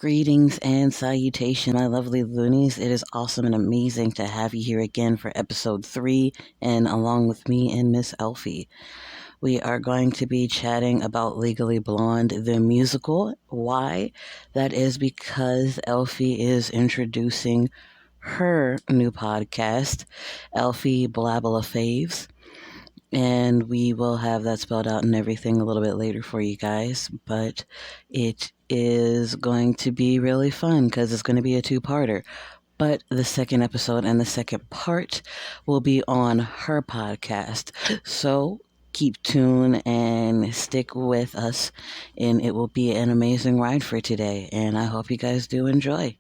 Greetings and salutation, my lovely loonies. It is awesome and amazing to have you here again for episode 3, and along with me and Miss Elphie. We are going to be chatting about Legally Blonde, the musical. Why? That is because Elphie is introducing her new podcast, Elphie Blabble of Faves. And we will have that spelled out and everything a little bit later for you guys. But it is going to be really fun because it's going to be a two-parter. But the second episode and the second part will be on her podcast. So keep tuned and stick with us, and it will be an amazing ride for today. And I hope you guys do enjoy.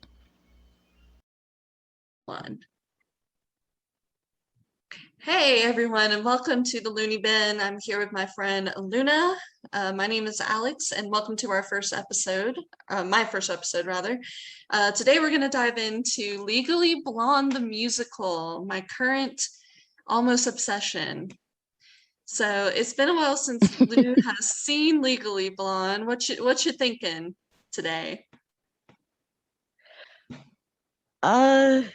Hey everyone, and welcome to the Looney Bin. I'm here with my friend Luna. My name is Alex, and welcome to our first episode, my first episode rather. Today we're going to dive into Legally Blonde the musical, my current almost obsession. So it's been a while since Lou has seen Legally Blonde. What you thinking today? I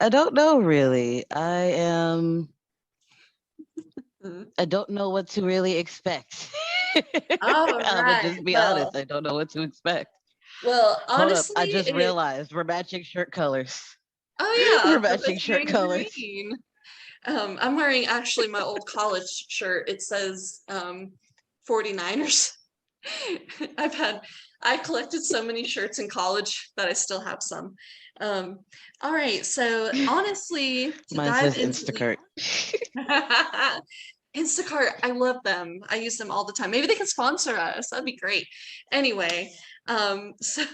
don't know really. I don't know what to really expect. All I'm gonna just be honest. I don't know what to expect. Well, honestly, hold up. I just realized we're matching shirt colors. Oh yeah, we're matching shirt colors. Green. I'm wearing actually my old college shirt. It says 49ers. I collected so many shirts in college that I still have some. All right, so honestly, to Mine dive says into Instacart. Instacart, I love them. I use them all the time. Maybe they can sponsor us. That'd be great. Anyway, so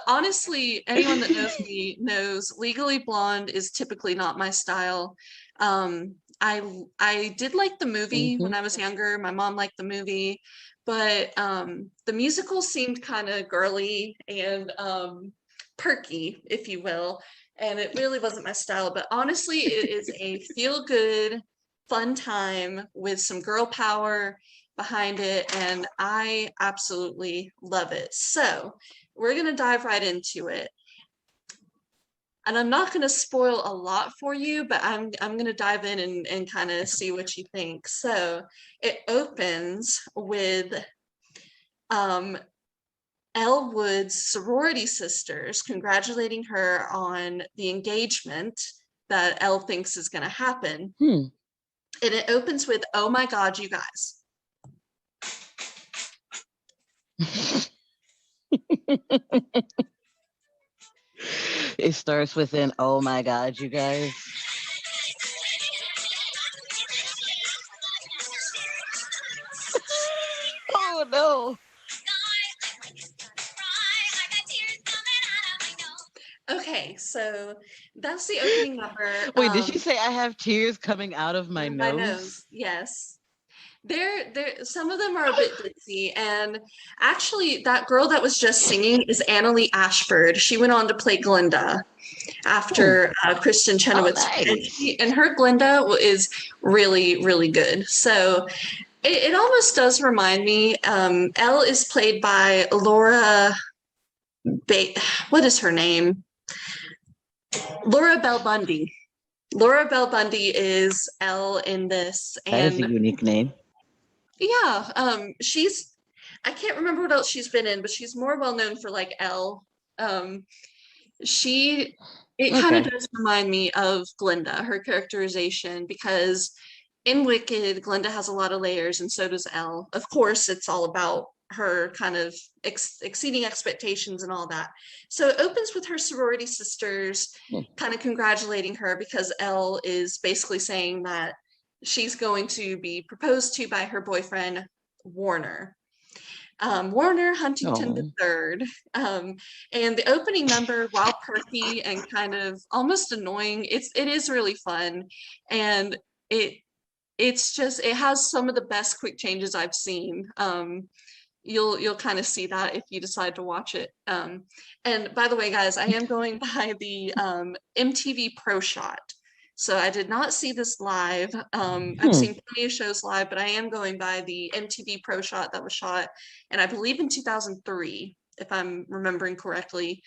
honestly, anyone that knows me knows Legally Blonde is typically not my style. I did like the movie when I was younger. My mom liked the movie, but the musical seemed kind of girly and perky, if you will, and it really wasn't my style. But honestly, it is a feel-good, fun time with some girl power behind it, and I absolutely love it. So we're going to dive right into it. And I'm not going to spoil a lot for you, but I'm going to dive in and kind of see what you think. So it opens with Elle Wood's sorority sisters congratulating her on the engagement that Elle thinks is going to happen. And it opens with, "Oh my God, you guys." It starts with an "Oh my God, you guys." Oh no. Okay, so that's the opening number. Wait, did she say I have tears coming out of my nose? Yes. Some of them are a bit ditzy, and actually that girl that was just singing is Annalie Ashford. She went on to play Glinda after Kristen Chenoweth. Nice. And her Glinda is really, really good. So it almost does remind me. Elle is played by Laura what is her name? Laura Bell Bundy. Laura Bell Bundy is Elle in this, and that is a unique name. Yeah, I can't remember what else she's been in, but she's more well known for like Elle. It kind of does remind me of Glinda, her characterization, because in Wicked, Glinda has a lot of layers, and so does Elle. Of course, it's all about her kind of exceeding expectations and all that. So it opens with her sorority sisters kind of congratulating her because Elle is basically saying that she's going to be proposed to by her boyfriend, Warner. Warner Huntington III. And the opening number, while perky and kind of almost annoying, it is really fun. And it has some of the best quick changes I've seen. You'll kind of see that if you decide to watch it. And by the way, guys, I am going by the MTV Pro Shot. So I did not see this live. I've seen plenty of shows live, but I am going by the MTV Pro Shot that was shot, and I believe in 2003. if I'm remembering correctly.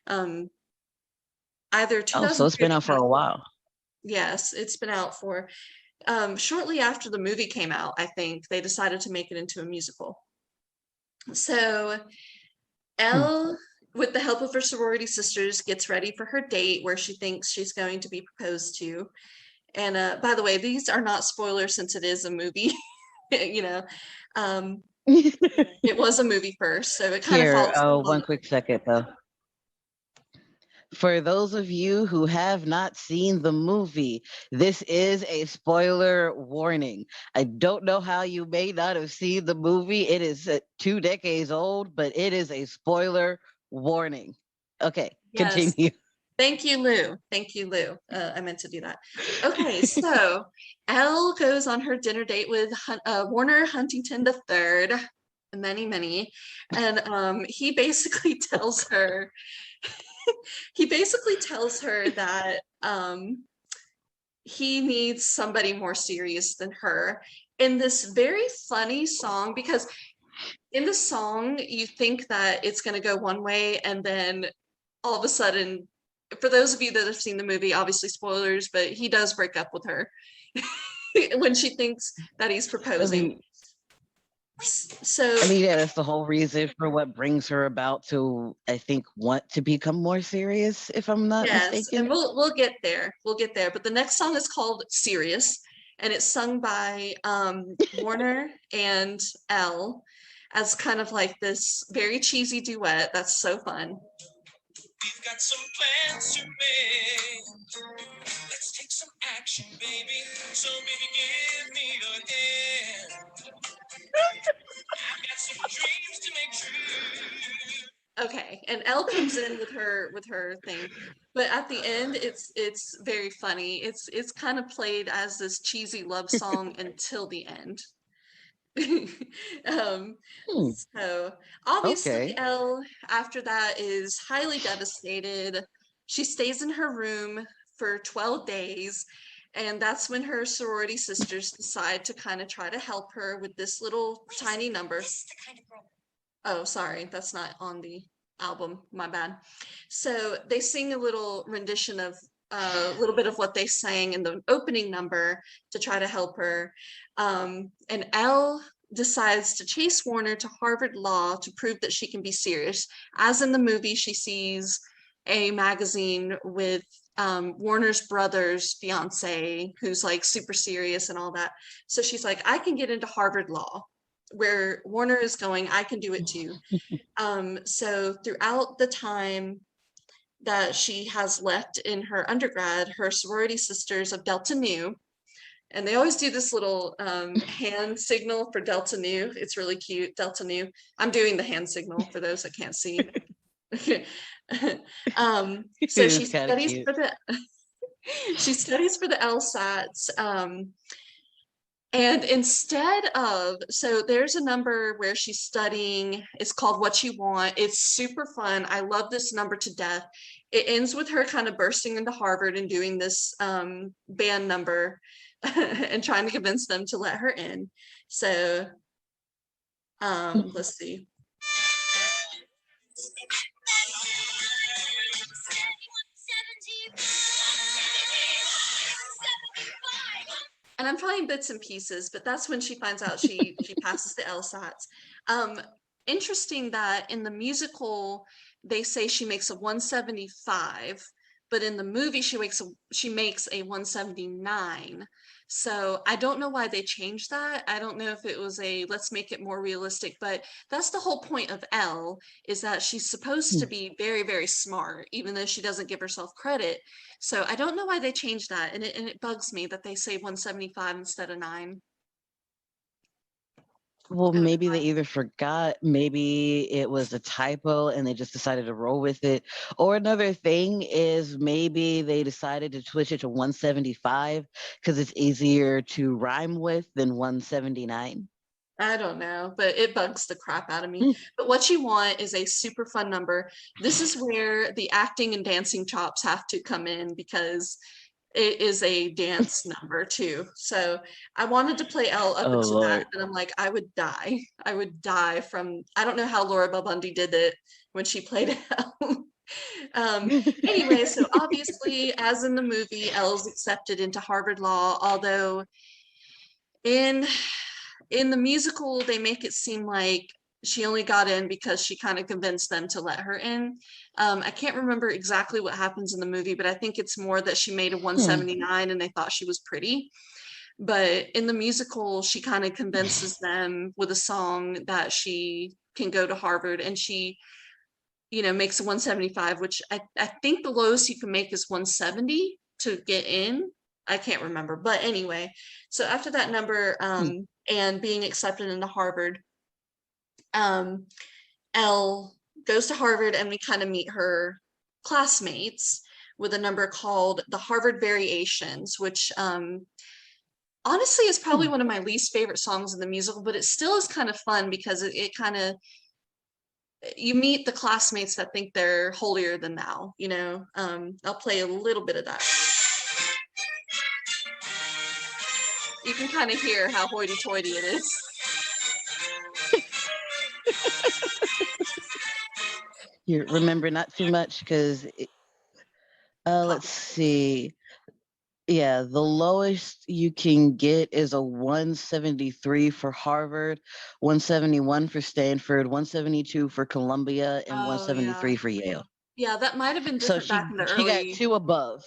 Either so it's been out for a 2013. while. Yes, it's been out for shortly after the movie came out, I think they decided to make it into a musical. So Elle, with the help of her sorority sisters, gets ready for her date where she thinks she's going to be proposed to. And by the way, these are not spoilers since it is a movie. You know, it was a movie first, so it kind of Here, follows. one quick second though. For those of you who have not seen the movie, this is a spoiler warning. I don't know how you may not have seen the movie. It is 2 decades old, but it is a spoiler warning. Okay, Yes. continue. Thank you, Lou. Thank you, Lou. I meant to do that. Okay, so Elle goes on her dinner date with Warner Huntington III, many, and he basically tells her that he needs somebody more serious than her in this very funny song, because in the song you think that it's going to go one way, and then all of a sudden, for those of you that have seen the movie, obviously spoilers, but he does break up with her when she thinks that he's proposing. So yeah, that's the whole reason for what brings her about to, I think, want to become more serious, if I'm not yes, mistaken. and we'll get there. We'll get there. But the next song is called Serious, and it's sung by Warner and Elle as kind of like this very cheesy duet that's so fun. We've got some plans to make. Let's take some action, baby. So baby, give me your hand. I've got some dreams to make true. Okay, and Elle comes in with her thing, but at the end, it's very funny. It's kind of played as this cheesy love song until the end. um, so obviously Okay. Elle after that is highly devastated. She stays in her room for 12 days, and that's when her sorority sisters decide to kind of try to help her with this little tiny number. Oh, sorry, that's not on the album, my bad. So they sing a little rendition of a little bit of what they sang in the opening number to try to help her. And Elle decides to chase Warner to Harvard Law to prove that she can be serious. As in the movie, she sees a magazine with Warner's brother's fiance, who's like super serious and all that. So she's like, I can get into Harvard Law. Where Warner is going, I can do it too. So throughout the time that she has left in her undergrad, her sorority sisters of Delta Nu, and they always do this little hand signal for Delta Nu. It's really cute, Delta Nu. I'm doing the hand signal for those that can't see. So she studies for the she studies for the LSATs. And instead of, so there's a number where she's studying, it's called What You Want. It's super fun. I love this number to death. It ends with her kind of bursting into Harvard and doing this band number and trying to convince them to let her in. So let's see. And I'm trying bits and pieces, but that's when she finds out she passes the LSATs. Interesting that in the musical they say she makes a 175, but in the movie she makes a 179. So I don't know why they changed that. I don't know if it was a let's make it more realistic, but that's the whole point of Elle, is that she's supposed to be very, very smart, even though she doesn't give herself credit. So I don't know why they changed that, and it bugs me that they say 175 instead of 9. Well, maybe they either forgot, maybe it was a typo and they just decided to roll with it. Or another thing is maybe they decided to switch it to 175 because it's easier to rhyme with than 179. I don't know, but it bugs the crap out of me. But What You Want is a super fun number. This is where the acting and dancing chops have to come in because it is a dance number too. So I wanted to play Elle up into that, but I'm like, I would die. I would die from, I don't know how Laura Bell Bundy did it, when she played Elle. Anyway, so obviously, as in the movie, Elle's accepted into Harvard Law, although in the musical, they make it seem like she only got in because she kind of convinced them to let her in. I can't remember exactly what happens in the movie, but I think it's more that she made a 179 and they thought she was pretty. But in the musical, she kind of convinces them with a song that she can go to Harvard, and she, makes a 175, which I think the lowest you can make is 170 to get in. I can't remember. But anyway, so after that number, and being accepted into Harvard, Elle goes to Harvard, and we kind of meet her classmates with a number called the Harvard Variations, which honestly is probably one of my least favorite songs in the musical, but it still is kind of fun because it kind of, you meet the classmates that think they're holier than thou, I'll play a little bit of that. You can kind of hear how hoity-toity it is. You remember not too much because, let's see. Yeah, the lowest you can get is a 173 for Harvard, 171 for Stanford, 172 for Columbia, and Oh, yeah. 173 for Yale. Yeah, that might have been So different back in the she got early. 2 above.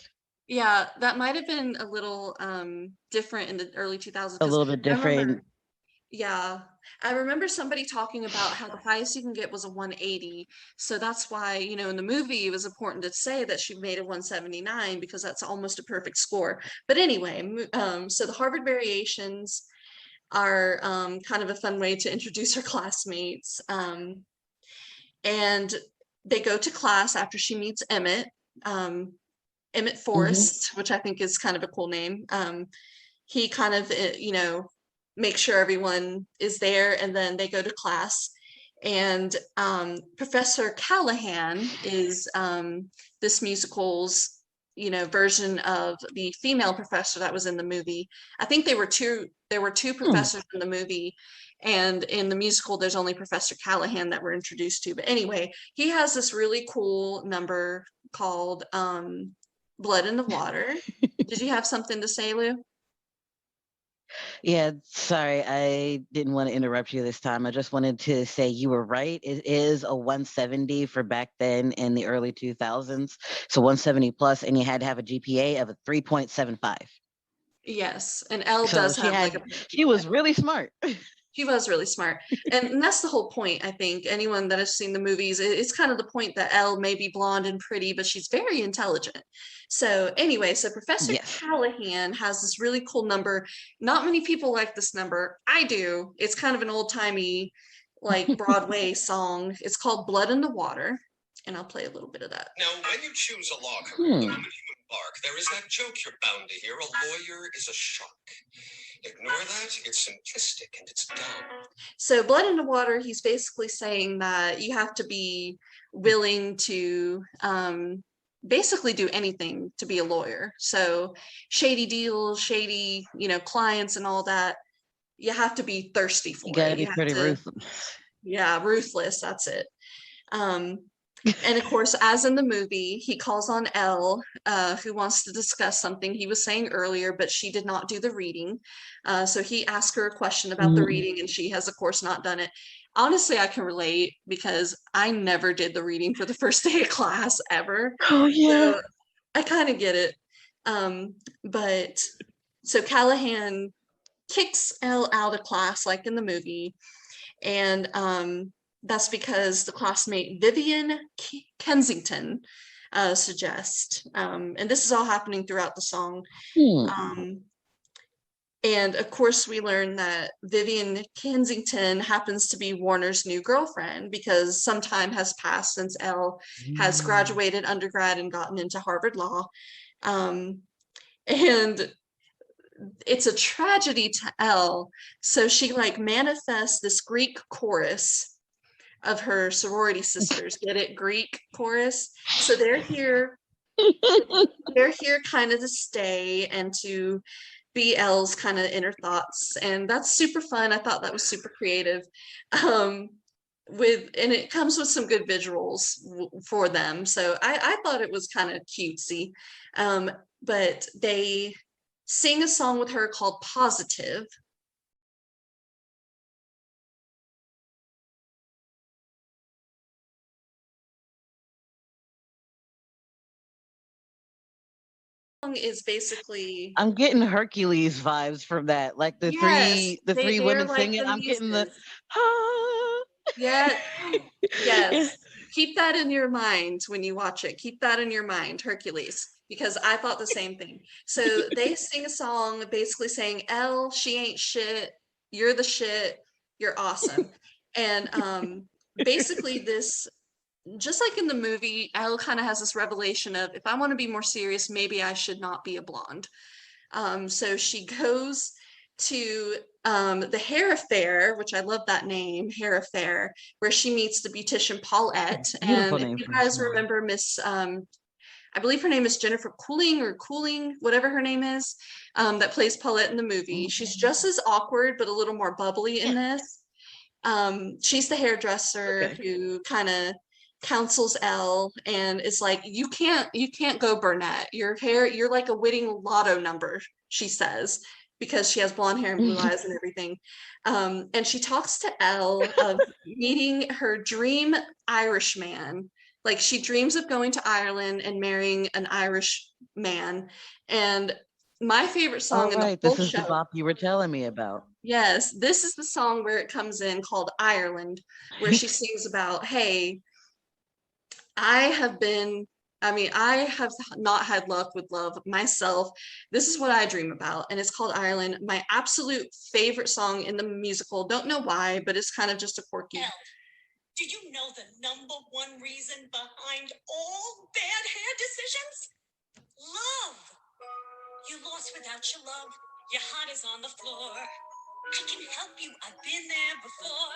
Yeah, that might have been a little different in the early 2000s. A little bit I remember, different. yeah, I remember somebody talking about how the highest you can get was a 180. So that's why, in the movie, it was important to say that she made a 179 because that's almost a perfect score. But anyway, so the Harvard Variations are kind of a fun way to introduce her classmates. And they go to class after she meets Emmett. Emmett Forrest, which I think is kind of a cool name. He kind of, makes sure everyone is there, and then they go to class. And Professor Callahan is this musical's, version of the female professor that was in the movie. I think there were two professors in the movie, and in the musical, there's only Professor Callahan that we're introduced to. But anyway, he has this really cool number called Blood in the Water. Did you have something to say, Lou? Yeah, sorry, I didn't want to interrupt you this time. I just wanted to say you were right. It is a 170 for back then in the early 2000s. So 170 plus, and you had to have a GPA of a 3.75. Yes, and Elle So does have like a she was really smart. She was really smart. And that's the whole point, I think. Anyone that has seen the movies, it's kind of the point that Elle may be blonde and pretty, but she's very intelligent. So anyway, so Professor Yes. Callahan has this really cool number. Not many people like this number. I do. It's kind of an old-timey, like Broadway song. It's called Blood in the Water. And I'll play a little bit of that. Now, when you choose a law career, the moment you embark, there is that joke you're bound to hear: a lawyer is a shark. Ignore that, it's simplistic and it's dumb. So Blood in the Water, he's basically saying that you have to be willing to basically do anything to be a lawyer. So shady deals, shady, clients and all that, you have to be thirsty for You gotta it. be pretty ruthless. Yeah, ruthless, that's it. And of course, as in the movie, he calls on Elle, who wants to discuss something he was saying earlier, but she did not do the reading. So he asked her a question about the reading, and she has, of course, not done it. Honestly, I can relate because I never did the reading for the first day of class ever. Oh, yeah. So I kind of get it. But so Callahan kicks Elle out of class, like in the movie, and that's because the classmate Vivian Kensington suggests, and this is all happening throughout the song. And of course, we learn that Vivian Kensington happens to be Warner's new girlfriend because some time has passed since Elle has graduated undergrad and gotten into Harvard Law. And it's a tragedy to Elle. So she manifests this Greek chorus of her sorority sisters. Get it? Greek chorus. So they're here kind of to stay and to be Elle's kind of inner thoughts. And that's super fun. I thought that was super creative. and it comes with some good visuals for them. So I thought it was kind of cutesy. But they sing a song with her called Positive. Is basically, I'm getting Hercules vibes from that, like the yes, three they're women like singing. the I'm getting the muses. ah. Yeah, Yeah. yes. Keep that in your mind when you watch it. Keep that in your mind, Hercules, because I thought the same thing. So they sing a song basically saying, Elle, she ain't shit. You're the shit. You're awesome. And basically this, just like in the movie, Elle kind of has this revelation of, if I want to be more serious, maybe I should not be a blonde. So she goes to the hair affair, which I love that name, hair affair, where she meets the beautician Paulette. Beautiful And if name you for a guys salon. remember Miss, I believe her name is Jennifer Cooling, whatever her name is, that plays Paulette in the movie. She's just as awkward, but a little more bubbly in this. She's the hairdresser who kind of counsels Elle and is like, you can't go brunette. Your hair, you're like a winning lotto number, she says, because she has blonde hair and blue eyes and everything. And she talks to Elle of meeting her dream Irish man. Like she dreams of going to Ireland and marrying an Irish man. And my favorite All song in the right, whole this is the show, bop you were telling me about. yes, this is the song where it comes in called Ireland, where she sings about, hey, I have been, I have not had luck with love myself. This is what I dream about, and it's called Ireland. My absolute favorite song in the musical. Don't know why, but it's kind of just a quirky. Elle, do you know the number one reason behind all bad hair decisions? Love. You lost without your love. Your heart is on the floor. I can help you. I've been there before.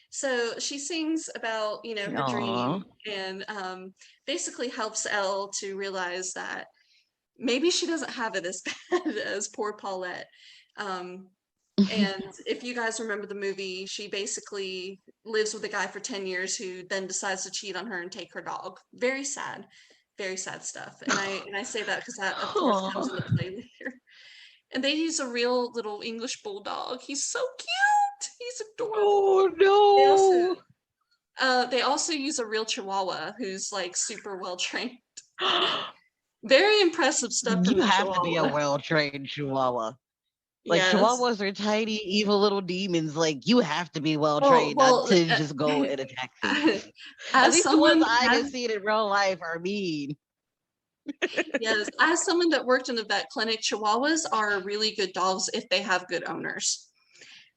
So she sings about, her dream, and basically helps Elle to realize that maybe she doesn't have it as bad as poor Paulette. And if you guys remember the movie, she basically lives with a guy for 10 years who then decides to cheat on her and take her dog. Very sad stuff. And I say that because that, of course, comes in the play later. And they use a real little English bulldog. He's so cute. He's adorable. Oh no. They also use a real Chihuahua who's like super well trained. Very impressive stuff from You the have to be a Chihuahua. well-trained Chihuahua. Like Yes. Chihuahuas are tiny, evil little demons. Like you have to be well Oh, trained not well, to just go and attack things. At as least the ones someone I as have seen in real life are mean. yes, as someone that worked in a vet clinic, Chihuahuas are really good dogs if they have good owners.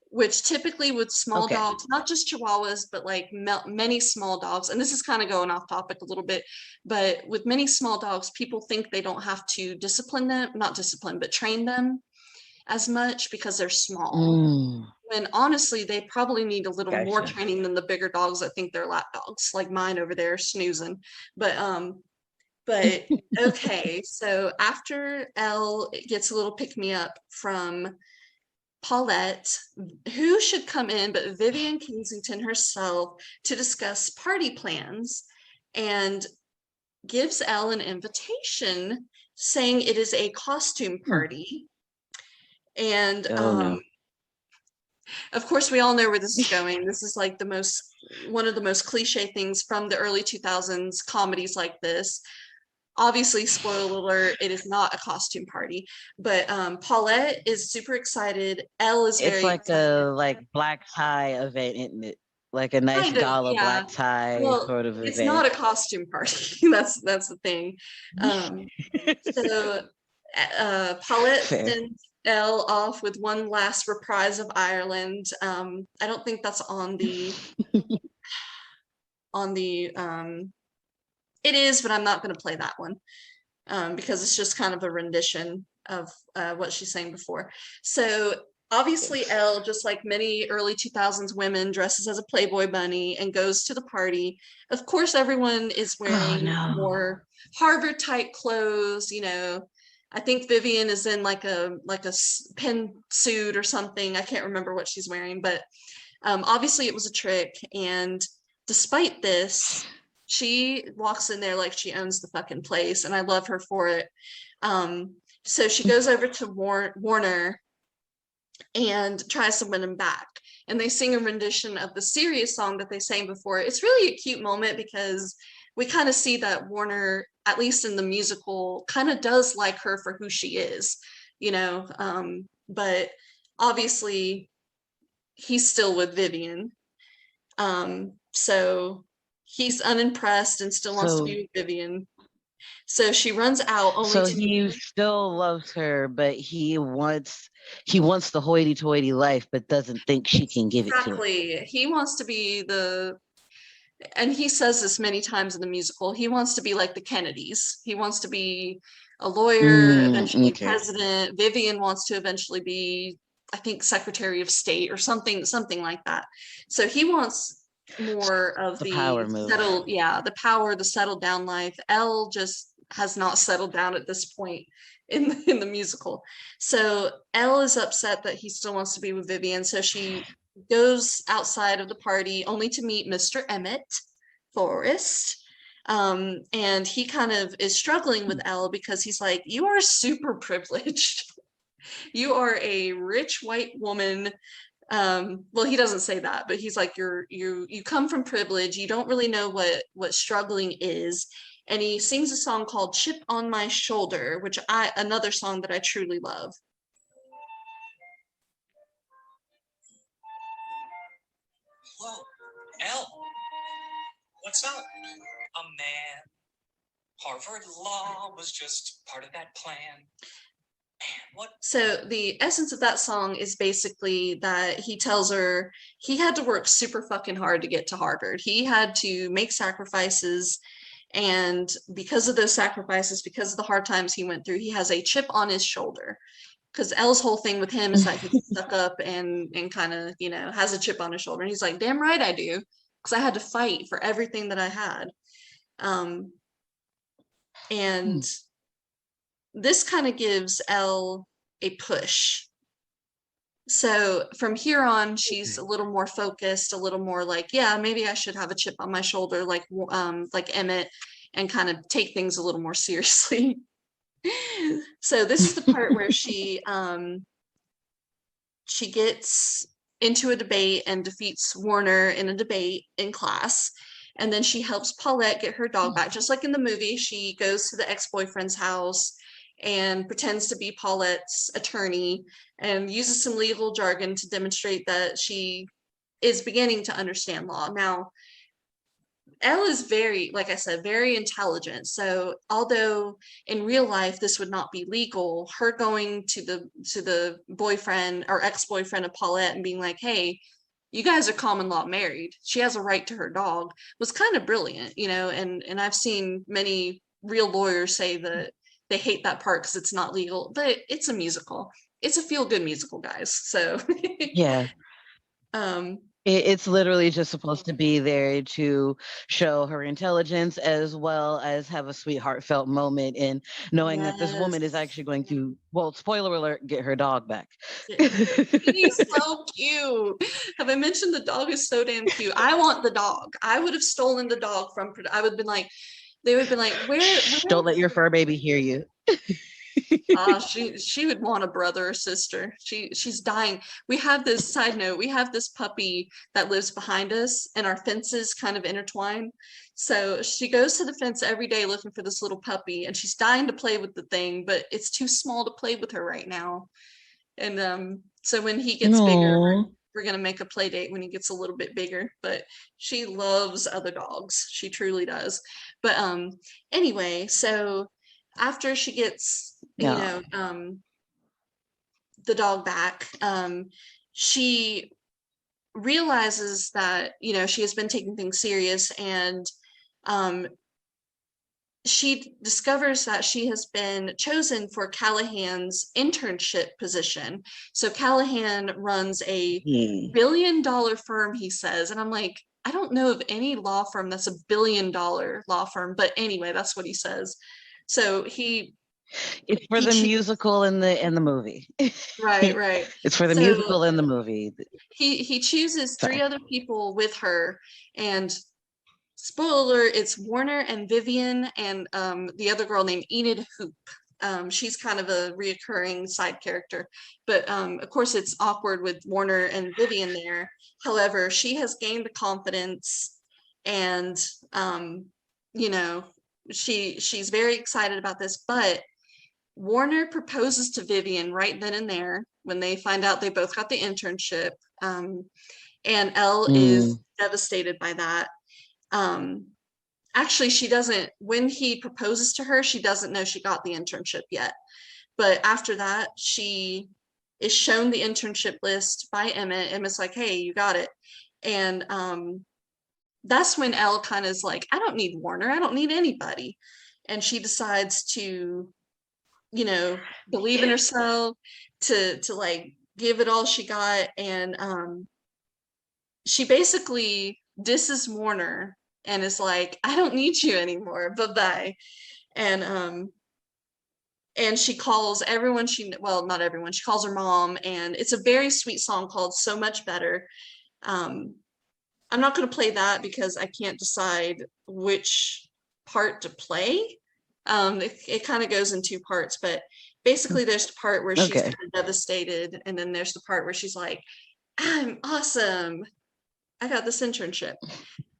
Which typically with small Okay. dogs, not just Chihuahuas, but like many small dogs, and this is kind of going off topic a little bit, but with many small dogs, people think they don't have to discipline them, not discipline, but train them as much because they're small. When honestly, they probably need a little more Gotcha. training than the bigger dogs that think they're lap dogs, like mine over there snoozing. But okay, so after Elle gets a little pick me up from Paulette, who should come in but Vivian Kensington herself to discuss party plans, and gives Elle an invitation saying it is a costume party. And Oh no. of course, we all know where this is going. This is like one of the most cliche things from the early 2000s comedies like this. Obviously, spoiler alert, it is not a costume party, but Paulette is super excited. Elle is It's very like excited. a black tie event, isn't it? Like a nice Kind of, gala yeah. black tie Well, sort of it's not event. a costume party. That's the thing. So Paulette Fair. sends Elle off with one last reprise of Ireland. I don't think that's on the on the it is, but I'm not going to play that one because it's just kind of a rendition of what she's saying before. So obviously Elle, just like many early 2000s women, dresses as a Playboy bunny and goes to the party. Of course, everyone is Oh wearing no. more Harvard type clothes, I think Vivian is in like a pin suit or something. I can't remember what she's wearing, but obviously it was a trick. And despite this, she walks in there like she owns the fucking place, and I love her for it. So she goes over to Warner and tries to win him back. And they sing a rendition of the serious song that they sang before. It's really a cute moment because we kind of see that Warner, at least in the musical, kind of does like her for who she is, you know. But obviously, he's still with Vivian. So he's unimpressed and still wants to be with Vivian. So she runs out only so to he still loves her, but he wants the hoity-toity life, but doesn't think she can give it to him. Exactly. He wants to be and he says this many times in the musical, he wants to be like the Kennedys. He wants to be a lawyer, eventually president. Vivian wants to eventually be, I think, Secretary of State or something like that. So he wants more of the power move. The power, the settled down life. Elle just has not settled down at this point in the musical. So Elle is upset that he still wants to be with Vivian. So she goes outside of the party only to meet Mr. Emmett Forrest. And he kind of is struggling with Elle because he's like, you are super privileged. You are a rich white woman. Well, he doesn't say that, but he's like, you come from privilege. You don't really know what struggling is. And he sings a song called Chip on My Shoulder, which another song that I truly love. Whoa, Elle, what's up? A man. Harvard Law was just part of that plan. So the essence of that song is basically that he tells her he had to work super fucking hard to get to Harvard. He had to make sacrifices, and because of those sacrifices, because of the hard times he went through, he has a chip on his shoulder. Because Elle's whole thing with him is that he's stuck up and kind of, you know, has a chip on his shoulder. And he's like, damn right I do, because I had to fight for everything that I had. And this kind of gives Elle a push. So from here on, she's a little more focused, a little more like, yeah, maybe I should have a chip on my shoulder, like Emmett, and kind of take things a little more seriously. So this is the part where she gets into a debate and defeats Warner in a debate in class. And then she helps Paulette get her dog back. Just like in the movie, she goes to the ex-boyfriend's house and pretends to be Paulette's attorney and uses some legal jargon to demonstrate that she is beginning to understand law. Now, Elle is very, like I said, very intelligent. So although in real life this would not be legal, her going to the boyfriend or ex-boyfriend of Paulette and being like, hey, you guys are common law married, she has a right to her dog, was kind of brilliant, you know. And I've seen many real lawyers say that they hate that part because it's not legal, but it's a musical. It's a feel-good musical, guys. So yeah. It's literally just supposed to be there to show her intelligence as well as have a sweet heartfelt moment in knowing that this woman is actually going to, well, spoiler alert, get her dog back. He's so cute. Have I mentioned the dog is so damn cute? I want the dog. I would have stolen the dog from, I would have been like, they would have been like, where don't let your fur baby hear you. She would want a brother or sister. She's dying. We have this side note. We have this puppy that lives behind us, and our fences kind of intertwine. So she goes to the fence every day looking for this little puppy, and she's dying to play with the thing, but it's too small to play with her right now. And so when he gets bigger, we're gonna make a play date when he gets a little bit bigger. But she loves other dogs. She truly does. But anyway, so after she gets the dog back, she realizes that, you know, she has been taking things serious, and she discovers that she has been chosen for Callahan's internship position. So Callahan runs a $1 billion firm, he says, and I'm like, I don't know of any law firm that's $1 billion law firm, but anyway, that's what he says. So it's for the musical and the movie. Right. It's for the musical and the movie. He chooses 3 other people with her, and spoiler alert, it's Warner and Vivian and the other girl named Enid Hoop. She's kind of a reoccurring side character, but of course it's awkward with Warner and Vivian there. However, she has gained the confidence, and you know, she's very excited about this. But Warner proposes to Vivian right then and there when they find out they both got the internship, and Elle is devastated by that. Actually, she doesn't, when he proposes to her, she doesn't know she got the internship yet. But after that, she is shown the internship list by Emmett. Emmett's like, hey, you got it. And that's when Elle kind of is like, I don't need Warner. I don't need anybody. And she decides to, you know, believe in herself, to like give it all she got. And she basically disses Warner and is like, I don't need you anymore. Bye-bye. And she calls everyone well, not everyone, she calls her mom, and it's a very sweet song called So Much Better. I'm not going to play that because I can't decide which part to play. It kind of goes in two parts, but basically there's the part where she's kind of devastated, and then there's the part where she's like, I'm awesome. I got this internship.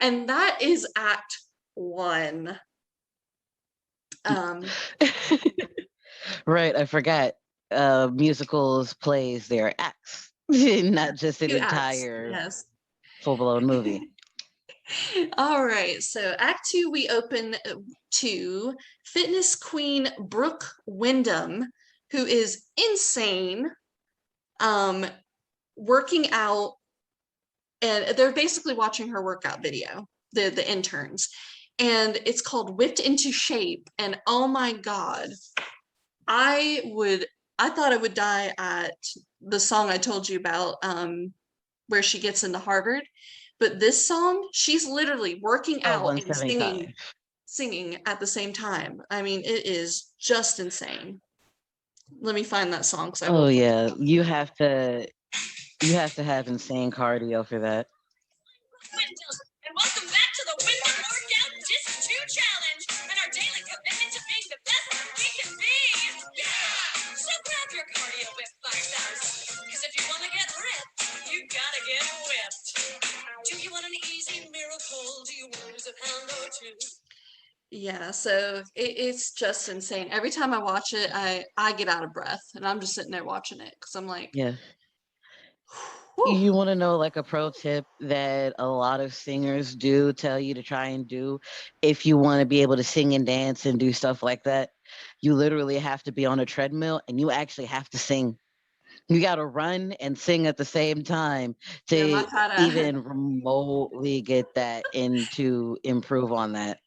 And that is Act 1. Right, I forgot. Musicals, plays, they're acts, not just an entire full-blown movie. All right, so Act 2, we open to fitness queen Brooke Wyndham, who is insane, working out, and they're basically watching her workout video, the interns, and it's called Whipped into Shape. And oh my God, I thought I would die at the song I told you about, where she gets into Harvard. But this song, she's literally working out and singing at the same time. I mean, it is just insane. Let me find that song. Oh yeah, you have to have insane cardio for that. And welcome back to the Winter Workout Disc 2 Challenge and our daily commitment to being the best we can be. Yeah! So grab your cardio whip boxers, because if you want to get ripped, you gotta get whipped. Do you want an easy miracle? Do you want to lose a pound or two? Yeah, so it's just insane. Every time I watch it, I get out of breath, and I'm just sitting there watching it because I'm like, yeah. You want to know like a pro tip that a lot of singers do tell you to try and do if you want to be able to sing and dance and do stuff like that? You literally have to be on a treadmill and you actually have to sing. You got to run and sing at the same time to even remotely get that and to improve on that.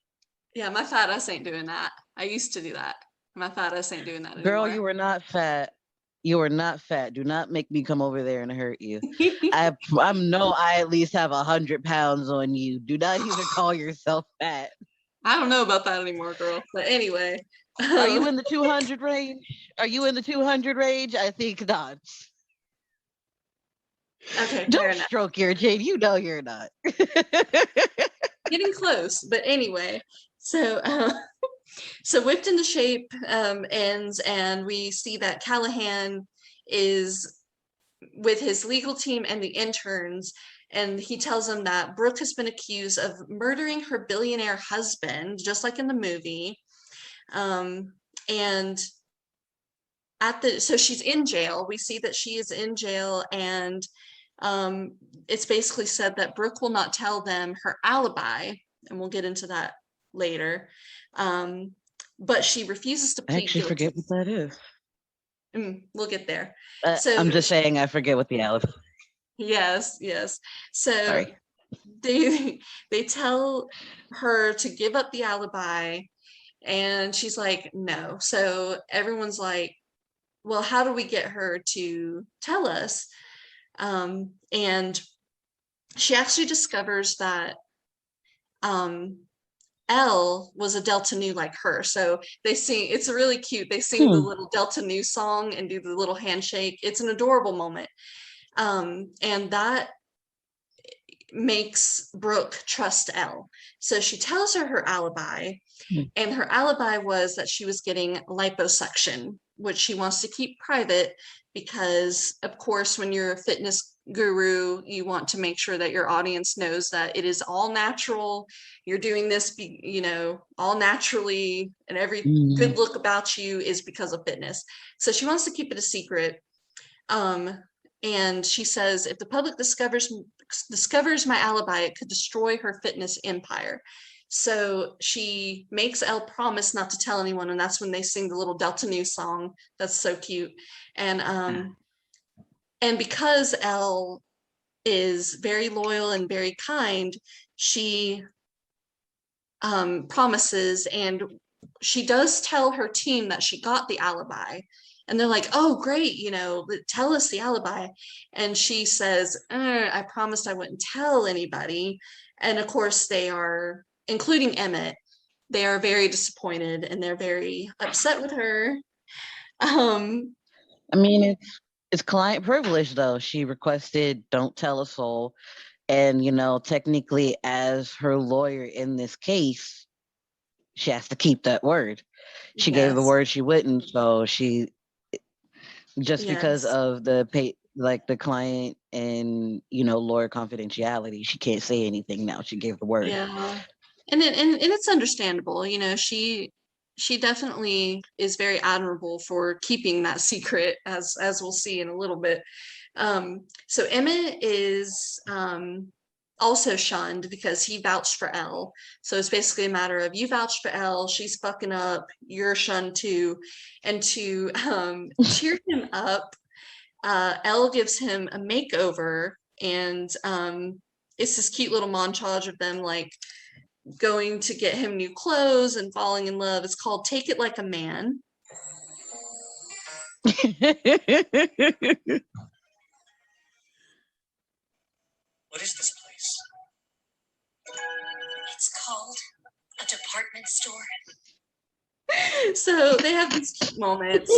Yeah, my fat ass ain't doing that. I used to do that. My fat ass ain't doing that anymore. Girl, you are not fat. You are not fat. Do not make me come over there and hurt you. I at least have 100 pounds on you. Do not even call yourself fat. I don't know about that anymore, girl. But anyway. Are you in the 200 range? Are you in the 200 range? I think not. Okay. Don't stroke your chin. You know you're not. Getting close. But anyway, so Whipped into Shape ends, and we see that Callahan is with his legal team and the interns, and he tells them that Brooke has been accused of murdering her billionaire husband, just like in the movie. And so she's in jail. We see that she is in jail, and it's basically said that Brooke will not tell them her alibi, and we'll get into that later. But she refuses to plead guilty. I actually forget what that is. We'll get there. So I'm just saying I forget what the alibi. Yes. So sorry. They tell her to give up the alibi, and she's like, no. So everyone's like, well, how do we get her to tell us? And she actually discovers that Elle was a Delta Nu like her. So they sing, it's really cute. They sing the little Delta Nu song and do the little handshake. It's an adorable moment. And that makes Brooke trust Elle. So she tells her alibi, and her alibi was that she was getting liposuction, which she wants to keep private because, of course, when you're a fitness guru, you want to make sure that your audience knows that it is all natural. You're doing this, all naturally, and every good look about you is because of fitness. So she wants to keep it a secret. And she says, if the public discovers my alibi, it could destroy her fitness empire. So she makes Elle promise not to tell anyone, and that's when they sing the little Delta Nu song. That's so cute. And because Elle is very loyal and very kind, she promises, and she does tell her team that she got the alibi. And they're like, oh, great, tell us the alibi. And she says, I promised I wouldn't tell anybody. And of course, they are, including Emmett, they are very disappointed and they're very upset with her. I mean, it's client privilege, though. She requested, don't tell a soul. And, technically, as her lawyer in this case, she has to keep that word. She gave the word she wouldn't. So because of the client and, lawyer confidentiality, she can't say anything now. She gave the word. Yeah. And it's understandable, she definitely is very admirable for keeping that secret, as we'll see in a little bit. So Emmett is also shunned because he vouched for Elle. So it's basically a matter of, you vouched for Elle, she's fucking up, you're shunned too. And to cheer him up, Elle gives him a makeover, and it's this cute little montage of them like going to get him new clothes and falling in love. It's called Take It Like a Man. What is this place? It's called a department store. So they have these cute moments.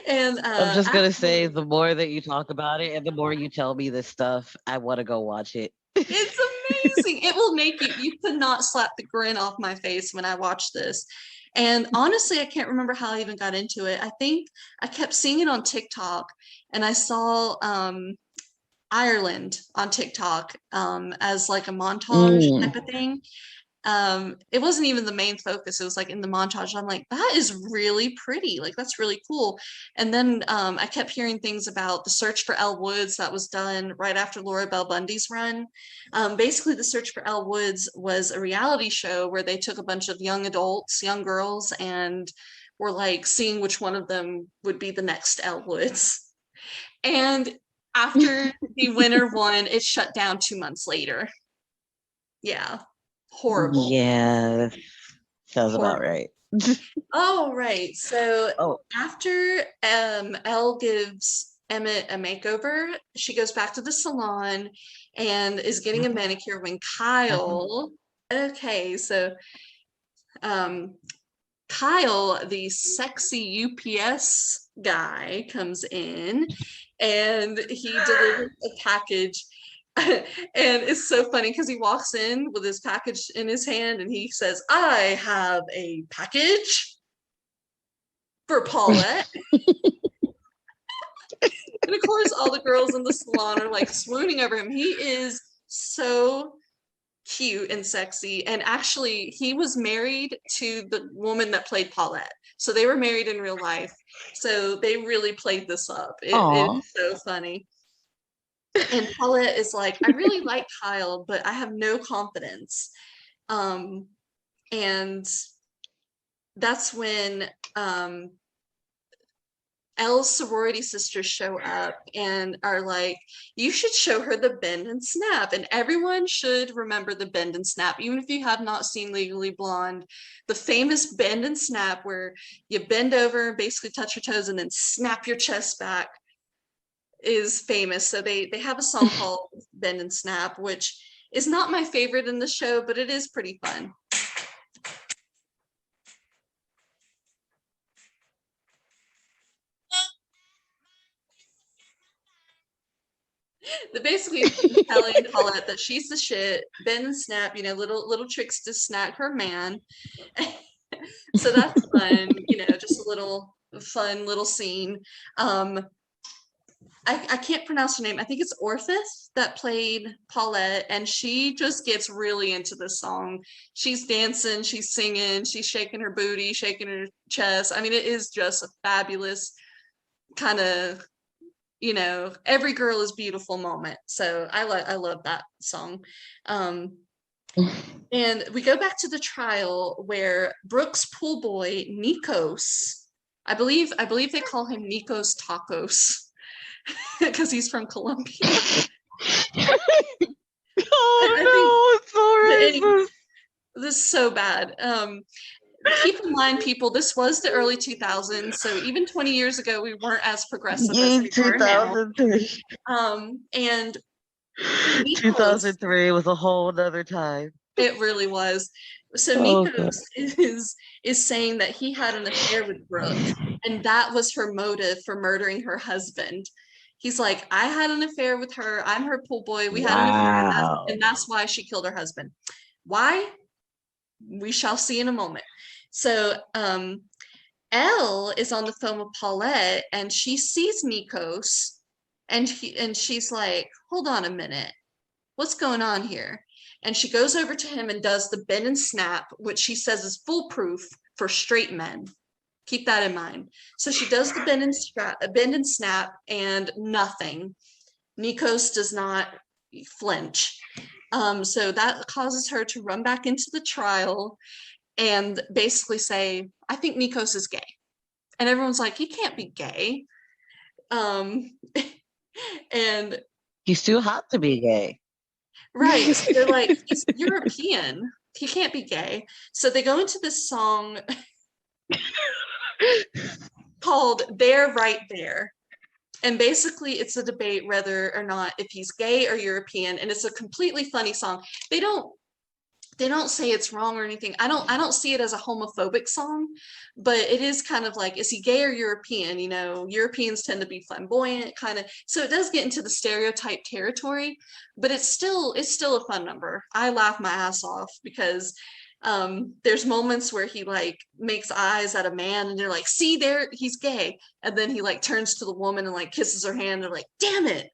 And I'm just gonna say, the more that you talk about it and the more you tell me this stuff, I want to go watch it. It's amazing. It will make you could not slap the grin off my face when I watched this. And honestly, I can't remember how I even got into it. I think I kept seeing it on TikTok, and I saw Ireland on TikTok as like a montage type of thing. It wasn't even the main focus. It was like in the montage. I'm like, that is really pretty. Like, that's really cool. And then I kept hearing things about the Search for Elle Woods that was done right after Laura Bell Bundy's run. Basically, the Search for Elle Woods was a reality show where they took a bunch of young adults, young girls, and were like seeing which one of them would be the next Elle Woods. And after the winner won, it shut down 2 months later. Yeah. Horrible. Yeah, sounds about right. Oh, right. So after Elle gives Emmett a makeover, she goes back to the salon and is getting a manicure when Kyle. Okay, so Kyle, the sexy UPS guy, comes in and he delivers a package. And it's so funny because he walks in with his package in his hand and he says, I have a package for Paulette. And of course, all the girls in the salon are like swooning over him. He is so cute and sexy. And actually, he was married to the woman that played Paulette. So they were married in real life. So they really played this up. It's so funny. And Paulette is like, I really like Kyle, but I have no confidence. And that's when Elle's sorority sisters show up and are like, you should show her the bend and snap. And everyone should remember the bend and snap, even if you have not seen Legally Blonde. The famous bend and snap where you bend over, basically touch your toes, and then snap your chest back is famous. So they have a song called Bend and Snap, which is not my favorite in the show, but it is pretty fun. basically telling Paulette that she's the shit, bend and snap, little tricks to snag her man. So that's fun, just a little fun little scene. I can't pronounce her name. I think it's Orphis that played Paulette, and she just gets really into this song. She's dancing, she's singing, she's shaking her booty, shaking her chest. I mean, it is just a fabulous kind of, every girl is beautiful moment. So I love that song. And we go back to the trial where Brooke's pool boy Nikos, I believe they call him Nikos Tacos because he's from Colombia. Oh no, it's so racist. This is so bad. Keep in mind, people, this was the early 2000s, so even 20 years ago, we weren't as progressive as we are now. 2003. And 2003 was a whole nother time. It really was. So Nikos is saying that he had an affair with Brooke, and that was her motive for murdering her husband. He's like, I had an affair with her. I'm her pool boy. We had an affair, and that's why she killed her husband. Why? We shall see in a moment. So Elle is on the phone with Paulette, and she sees Nikos, and she's like, hold on a minute. What's going on here? And she goes over to him and does the bend and snap, which she says is foolproof for straight men. Keep that in mind. So she does the bend and snap, and nothing. Nikos does not flinch. So that causes her to run back into the trial and basically say, I think Nikos is gay. And everyone's like, he can't be gay. And he's too hot to be gay. Right. So they're like, he's European. He can't be gay. So they go into this song called They're Right There. And basically it's a debate whether or not if he's gay or European. And it's a completely funny song. They don't say it's wrong or anything. I don't see it as a homophobic song, but it is kind of like, is he gay or European? Europeans tend to be flamboyant, kind of. So it does get into the stereotype territory, but it's still a fun number. I laugh my ass off because there's moments where he like makes eyes at a man and they're like, see there, he's gay. And then he like turns to the woman and like kisses her hand. They're like, damn it.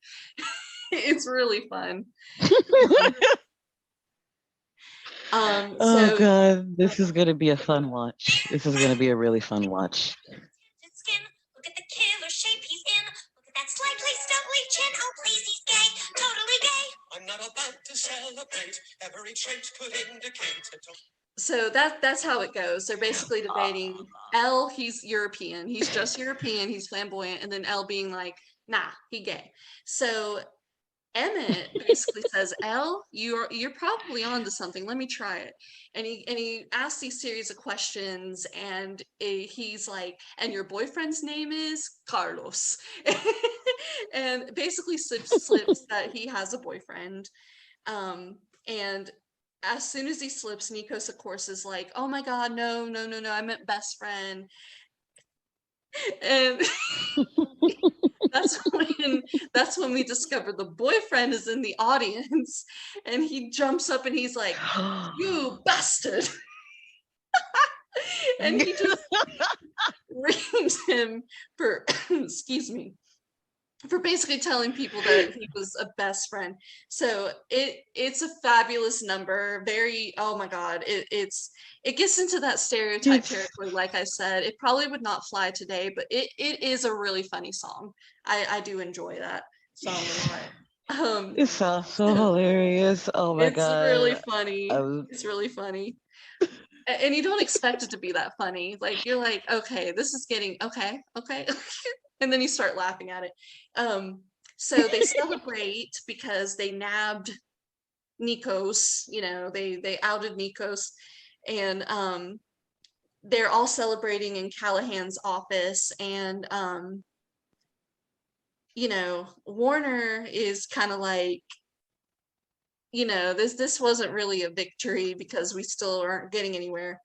It's really fun. Oh god, this is gonna be a fun watch. This is gonna be a really fun watch. Skin. Look at the killer shape he's in. Look at that slightly stubbly chin. Oh please, he's gay, totally gay. I'm not about to celebrate. Every trait could indicate it. So that's how it goes. They're basically debating Elle, he's European. He's just European. He's flamboyant, and then Elle being like, nah, he gay. So Emmett basically says, Elle, you're probably onto something. Let me try it. And he asks these series of questions, and he's like, and your boyfriend's name is Carlos. And basically slips that he has a boyfriend. And as soon as he slips, Nikos, of course, is like, oh my God, no, I meant best friend. And that's when we discover the boyfriend is in the audience, and he jumps up and he's like, you bastard. And he just reams him for excuse me, for basically telling people that he was a best friend. So it's a fabulous number. Very, oh my God, it gets into that stereotype territory. Like I said, it probably would not fly today, but it is a really funny song. I do enjoy that song a lot. It sounds so hilarious. Oh my God. It's really funny. It's really funny. And you don't expect it to be that funny. Like, you're like, okay, this is getting, okay. And then you start laughing at it. So they celebrate because they nabbed Nikos, they outed Nikos, and they're all celebrating in Callahan's office, and Warner is kind of like, this wasn't really a victory because we still aren't getting anywhere.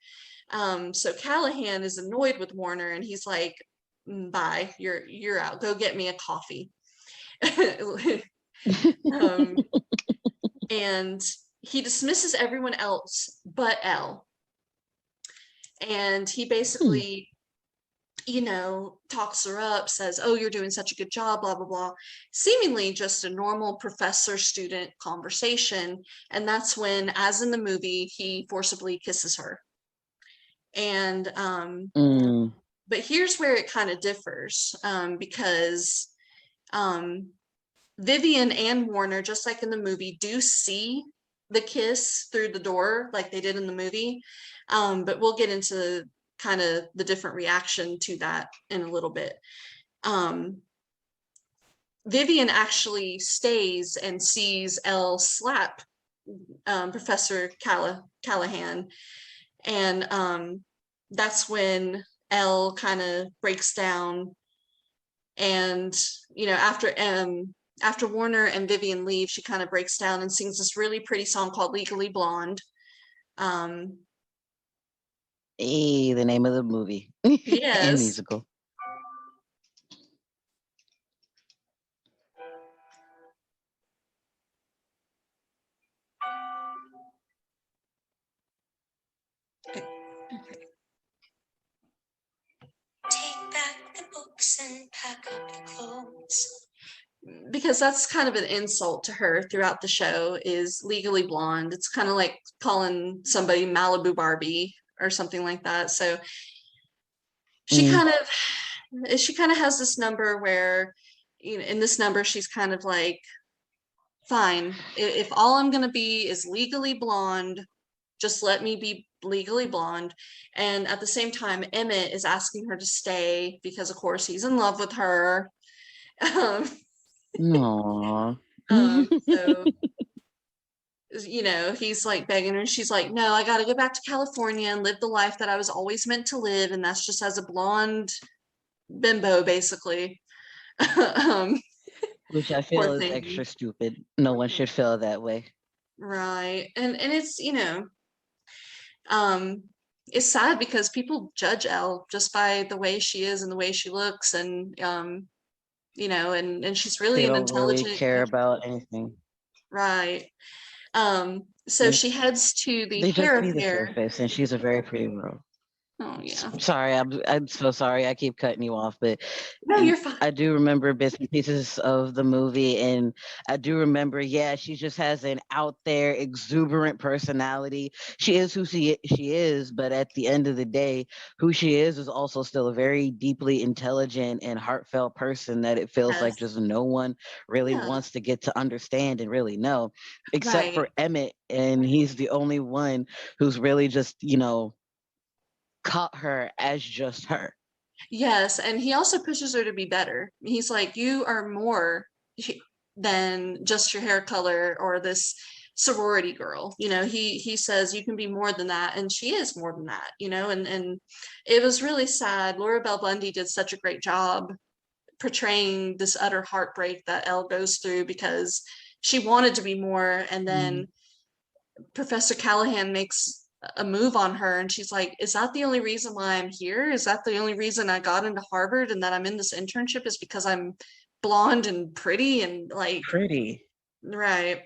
So Callahan is annoyed with Warner, and he's like, bye, you're out, go get me a coffee. Um, and he dismisses everyone else but Elle. And he basically, you know, talks her up, says, oh, you're doing such a good job, blah, blah, blah. Seemingly just a normal professor-student conversation. And that's when, as in the movie, he forcibly kisses her. And, but here's where it kind of differs, because Vivian and Warner, just like in the movie, do see the kiss through the door like they did in the movie. But we'll get into kind of the different reaction to that in a little bit. Vivian actually stays and sees Elle slap Professor Callahan. And that's when Elle kind of breaks down. And, you know, after Warner and Vivian leave, she kind of breaks down and sings this really pretty song called Legally Blonde. The name of the movie. Yes. And musical. Take back the books and pack up the clothes. Because that's kind of an insult to her throughout the show, is Legally Blonde. It's kind of like calling somebody Malibu Barbie or something like that. So she kind of has this number where, you know, in this number she's kind of like, fine, if all I'm gonna be is legally blonde, just let me be legally blonde. And at the same time, Emmett is asking her to stay because of course he's in love with her. Aww. So, you know, he's like begging her, and she's like, no, I gotta go back to California and live the life that I was always meant to live, and that's just as a blonde bimbo, basically. Which I feel is extra stupid. No one should feel that way. Right. And it's, you know, it's sad because people judge Elle just by the way she is and the way she looks, and you know, and she's really They an don't intelligent, really care about anything. right. So she heads to the They just see the fair. surface, and she's a very pretty girl. Oh yeah. Sorry, I'm so sorry. I keep cutting you off, but No, you're fine. I do remember bits and pieces of the movie, and I do remember, yeah, she just has an out there, exuberant personality. She is who she is, but at the end of the day, who she is also still a very deeply intelligent and heartfelt person that it feels like just no one really wants to get to understand and really know, except for Emmett, and he's the only one who's really just, you know, caught her as just her. Yes, and he also pushes her to be better. He's like, you are more than just your hair color or this sorority girl. You know, he says you can be more than that, and she is more than that, you know, and it was really sad. Laura Bell Bundy did such a great job portraying this utter heartbreak that Elle goes through because she wanted to be more, and then Professor Callahan makes a move on her, and she's like, is that the only reason why I'm here? Is that the only reason I got into Harvard and that I'm in this internship is because I'm blonde and pretty and like pretty? Right.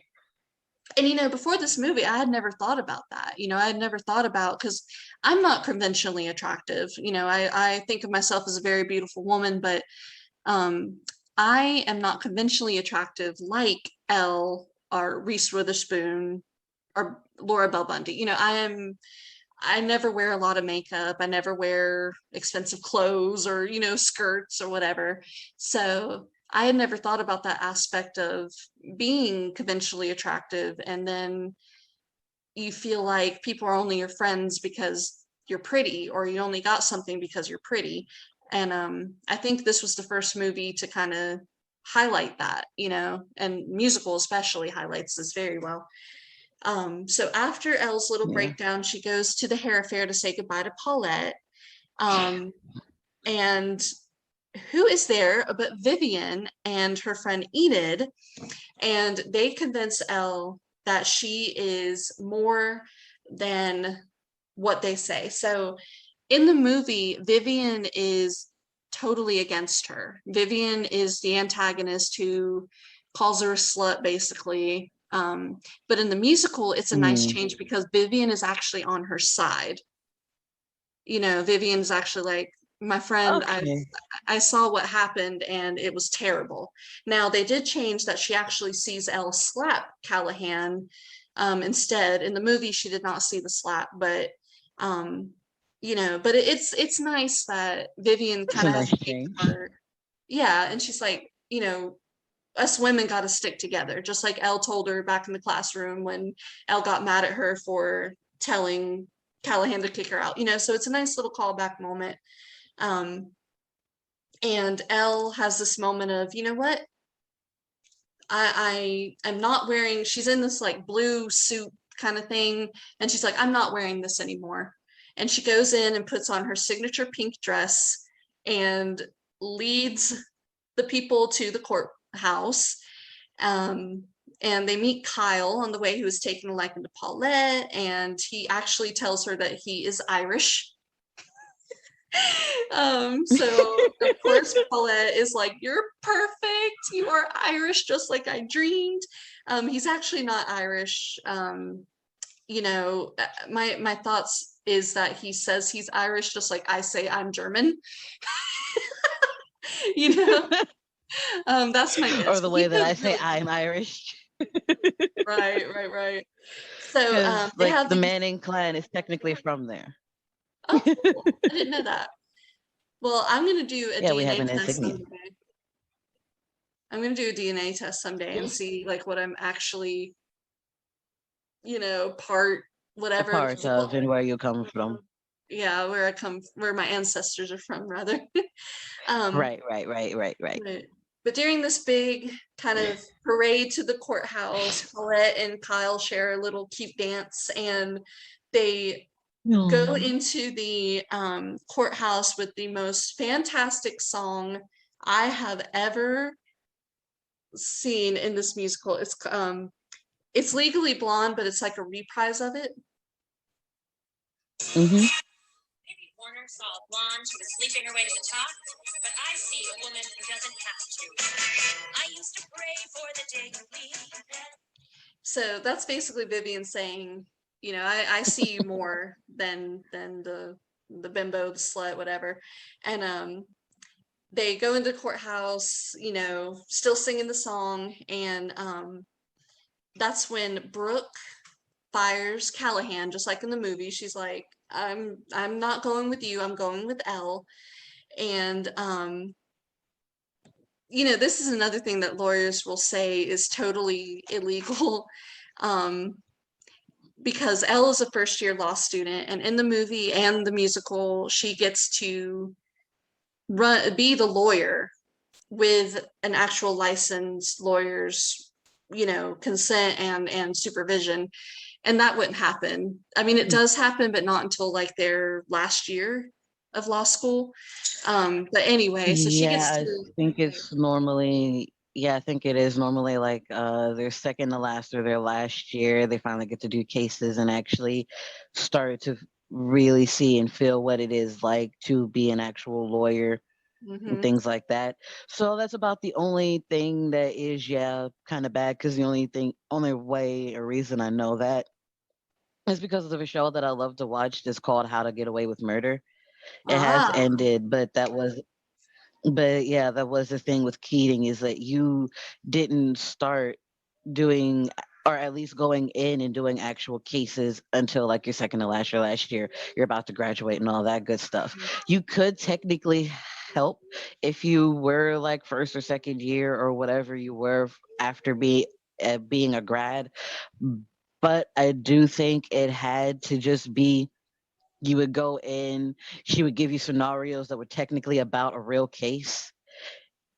And you know, before this movie, I had never thought about that. You know, I had never thought about, because I'm not conventionally attractive. You know, I think of myself as a very beautiful woman, but I am not conventionally attractive like Elle or Reese Witherspoon or Laura Bell Bundy. You know, I never wear a lot of makeup. I never wear expensive clothes or, you know, skirts or whatever. So I had never thought about that aspect of being conventionally attractive. And then you feel like people are only your friends because you're pretty, or you only got something because you're pretty. And I think this was the first movie to kind of highlight that, you know, and musical especially highlights this very well. So after Elle's little breakdown, she goes to the hair fair to say goodbye to Paulette. And who is there but Vivian and her friend Enid, and they convince Elle that she is more than what they say. So in the movie, Vivian is totally against her. Vivian is the antagonist who calls her a slut, basically. But in the musical, it's a nice change because Vivian is actually on her side. Vivian's actually like, my friend, Okay. I saw what happened and it was terrible. Now they did change that she actually sees Elle slap Callahan instead. In the movie, she did not see the slap, but it's nice that Vivian That's kind a of has nice a big change. heart. Yeah, and she's like, us women got to stick together, just like Elle told her back in the classroom when Elle got mad at her for telling Callahan to kick her out. So it's a nice little callback moment. And Elle has this moment of, you know what? I'm not wearing, she's in this like blue suit kind of thing, and she's like, I'm not wearing this anymore. And she goes in and puts on her signature pink dress and leads the people to the courthouse. And they meet Kyle on the way, who is taking a liking to Paulette, and he actually tells her that he is Irish. So of course Paulette is like, you're perfect, you are Irish just like I dreamed. He's actually not Irish. My thoughts is that he says he's Irish just like I say I'm German. you know that's my guess. Or the way that I say I'm Irish. Right. So Because they like have the Manning clan is technically from there. Oh, cool. I didn't know that. Well, I'm gonna do a Yeah, we have DNA an test insignia. someday. I'm gonna do a DNA test someday and see like what I'm actually, part A whatever. part of and where you come from. Yeah, where my ancestors are from, rather. um, Right. but during this big kind of parade to the courthouse, Paulette and Kyle share a little cute dance, and they go into the courthouse with the most fantastic song I have ever seen in this musical. It's Legally Blonde, but it's like a reprise of it. Mm-hmm. Maybe Warner saw a blonde who was sleeping her way to the top, but I see a woman who doesn't have to. I used to pray for the day you leave. So that's basically Vivian saying, I see you more than the bimbo, the slut, whatever. And they go into the courthouse, still singing the song, and that's when Brooke fires Callahan, just like in the movie. She's like, I'm not going with you, I'm going with Elle. And this is another thing that lawyers will say is totally illegal. Because Elle is a first year law student, and in the movie and the musical, she gets to be the lawyer with an actual licensed lawyer's, consent and supervision. And that wouldn't happen. I mean, it does happen, but not until like their last year of law school. But anyway, so she gets I to. think it's normally, I think it is normally like their second to last or their last year. They finally get to do cases and actually start to really see and feel what it is like to be an actual lawyer and things like that. So that's about the only thing that is, kind of bad, because the only way or reason I know that is because of a show that I love to watch that's called How to Get Away with Murder. It has ended, but that was the thing with Keating, is that you didn't start doing, or at least going in and doing actual cases until like your second to last year. Last year, you're about to graduate and all that good stuff. You could technically help if you were like first or second year or whatever you were after being a grad, but I do think it had to just be, you would go in, she would give you scenarios that were technically about a real case,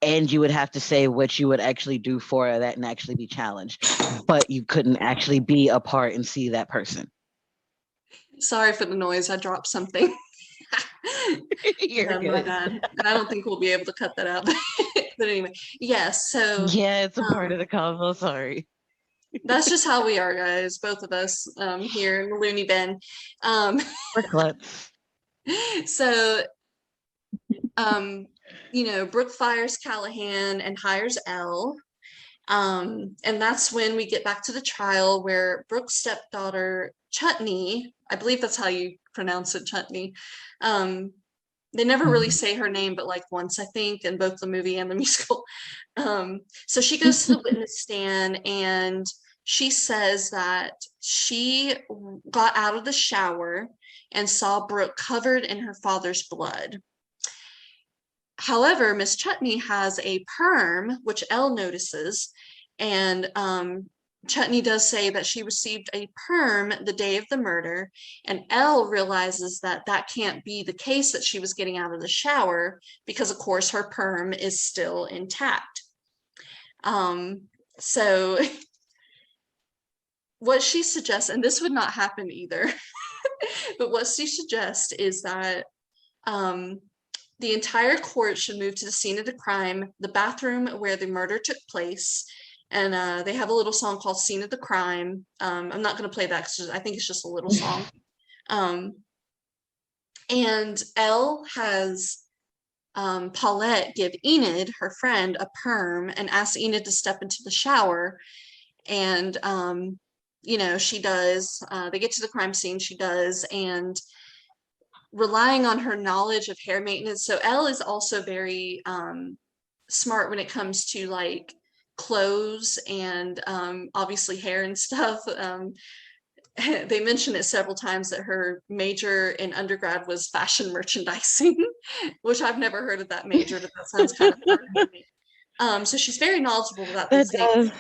and you would have to say what you would actually do for that and actually be challenged, but you couldn't actually be a part and see that person. Sorry for the noise, I dropped something. You're My good. bad. And I don't think we'll be able to cut that out. But anyway, yes. So Yeah, it's a part of the convo. Sorry. that's just how we are, guys. Both of us here in the loony bin. We're klutz. So, Brooke fires Callahan and hires Elle, And that's when we get back to the trial where Brooke's stepdaughter, Chutney, I believe that's how you pronounce it, Chutney. They never really say her name, but like once, I think, in both the movie and the musical. So she goes to the witness stand and she says that she got out of the shower and saw Brooke covered in her father's blood. However, Miss Chutney has a perm, which Elle notices, and Chutney does say that she received a perm the day of the murder, and Elle realizes that that can't be the case, that she was getting out of the shower, because of course her perm is still intact. So what she suggests, and this would not happen either, but what she suggests is that the entire court should move to the scene of the crime, the bathroom where the murder took place. And they have a little song called Scene of the Crime. I'm not going to play that because I think it's just a little song. And Elle has Paulette give Enid, her friend, a perm and ask Enid to step into the shower. And, you know, she does. They get to the crime scene, she does. And relying on her knowledge of hair maintenance. So Elle is also very smart when it comes to like clothes and obviously hair and stuff. They mention it several times that her major in undergrad was fashion merchandising, which I've never heard of that major, but that sounds kind of fun. So she's very knowledgeable about these things.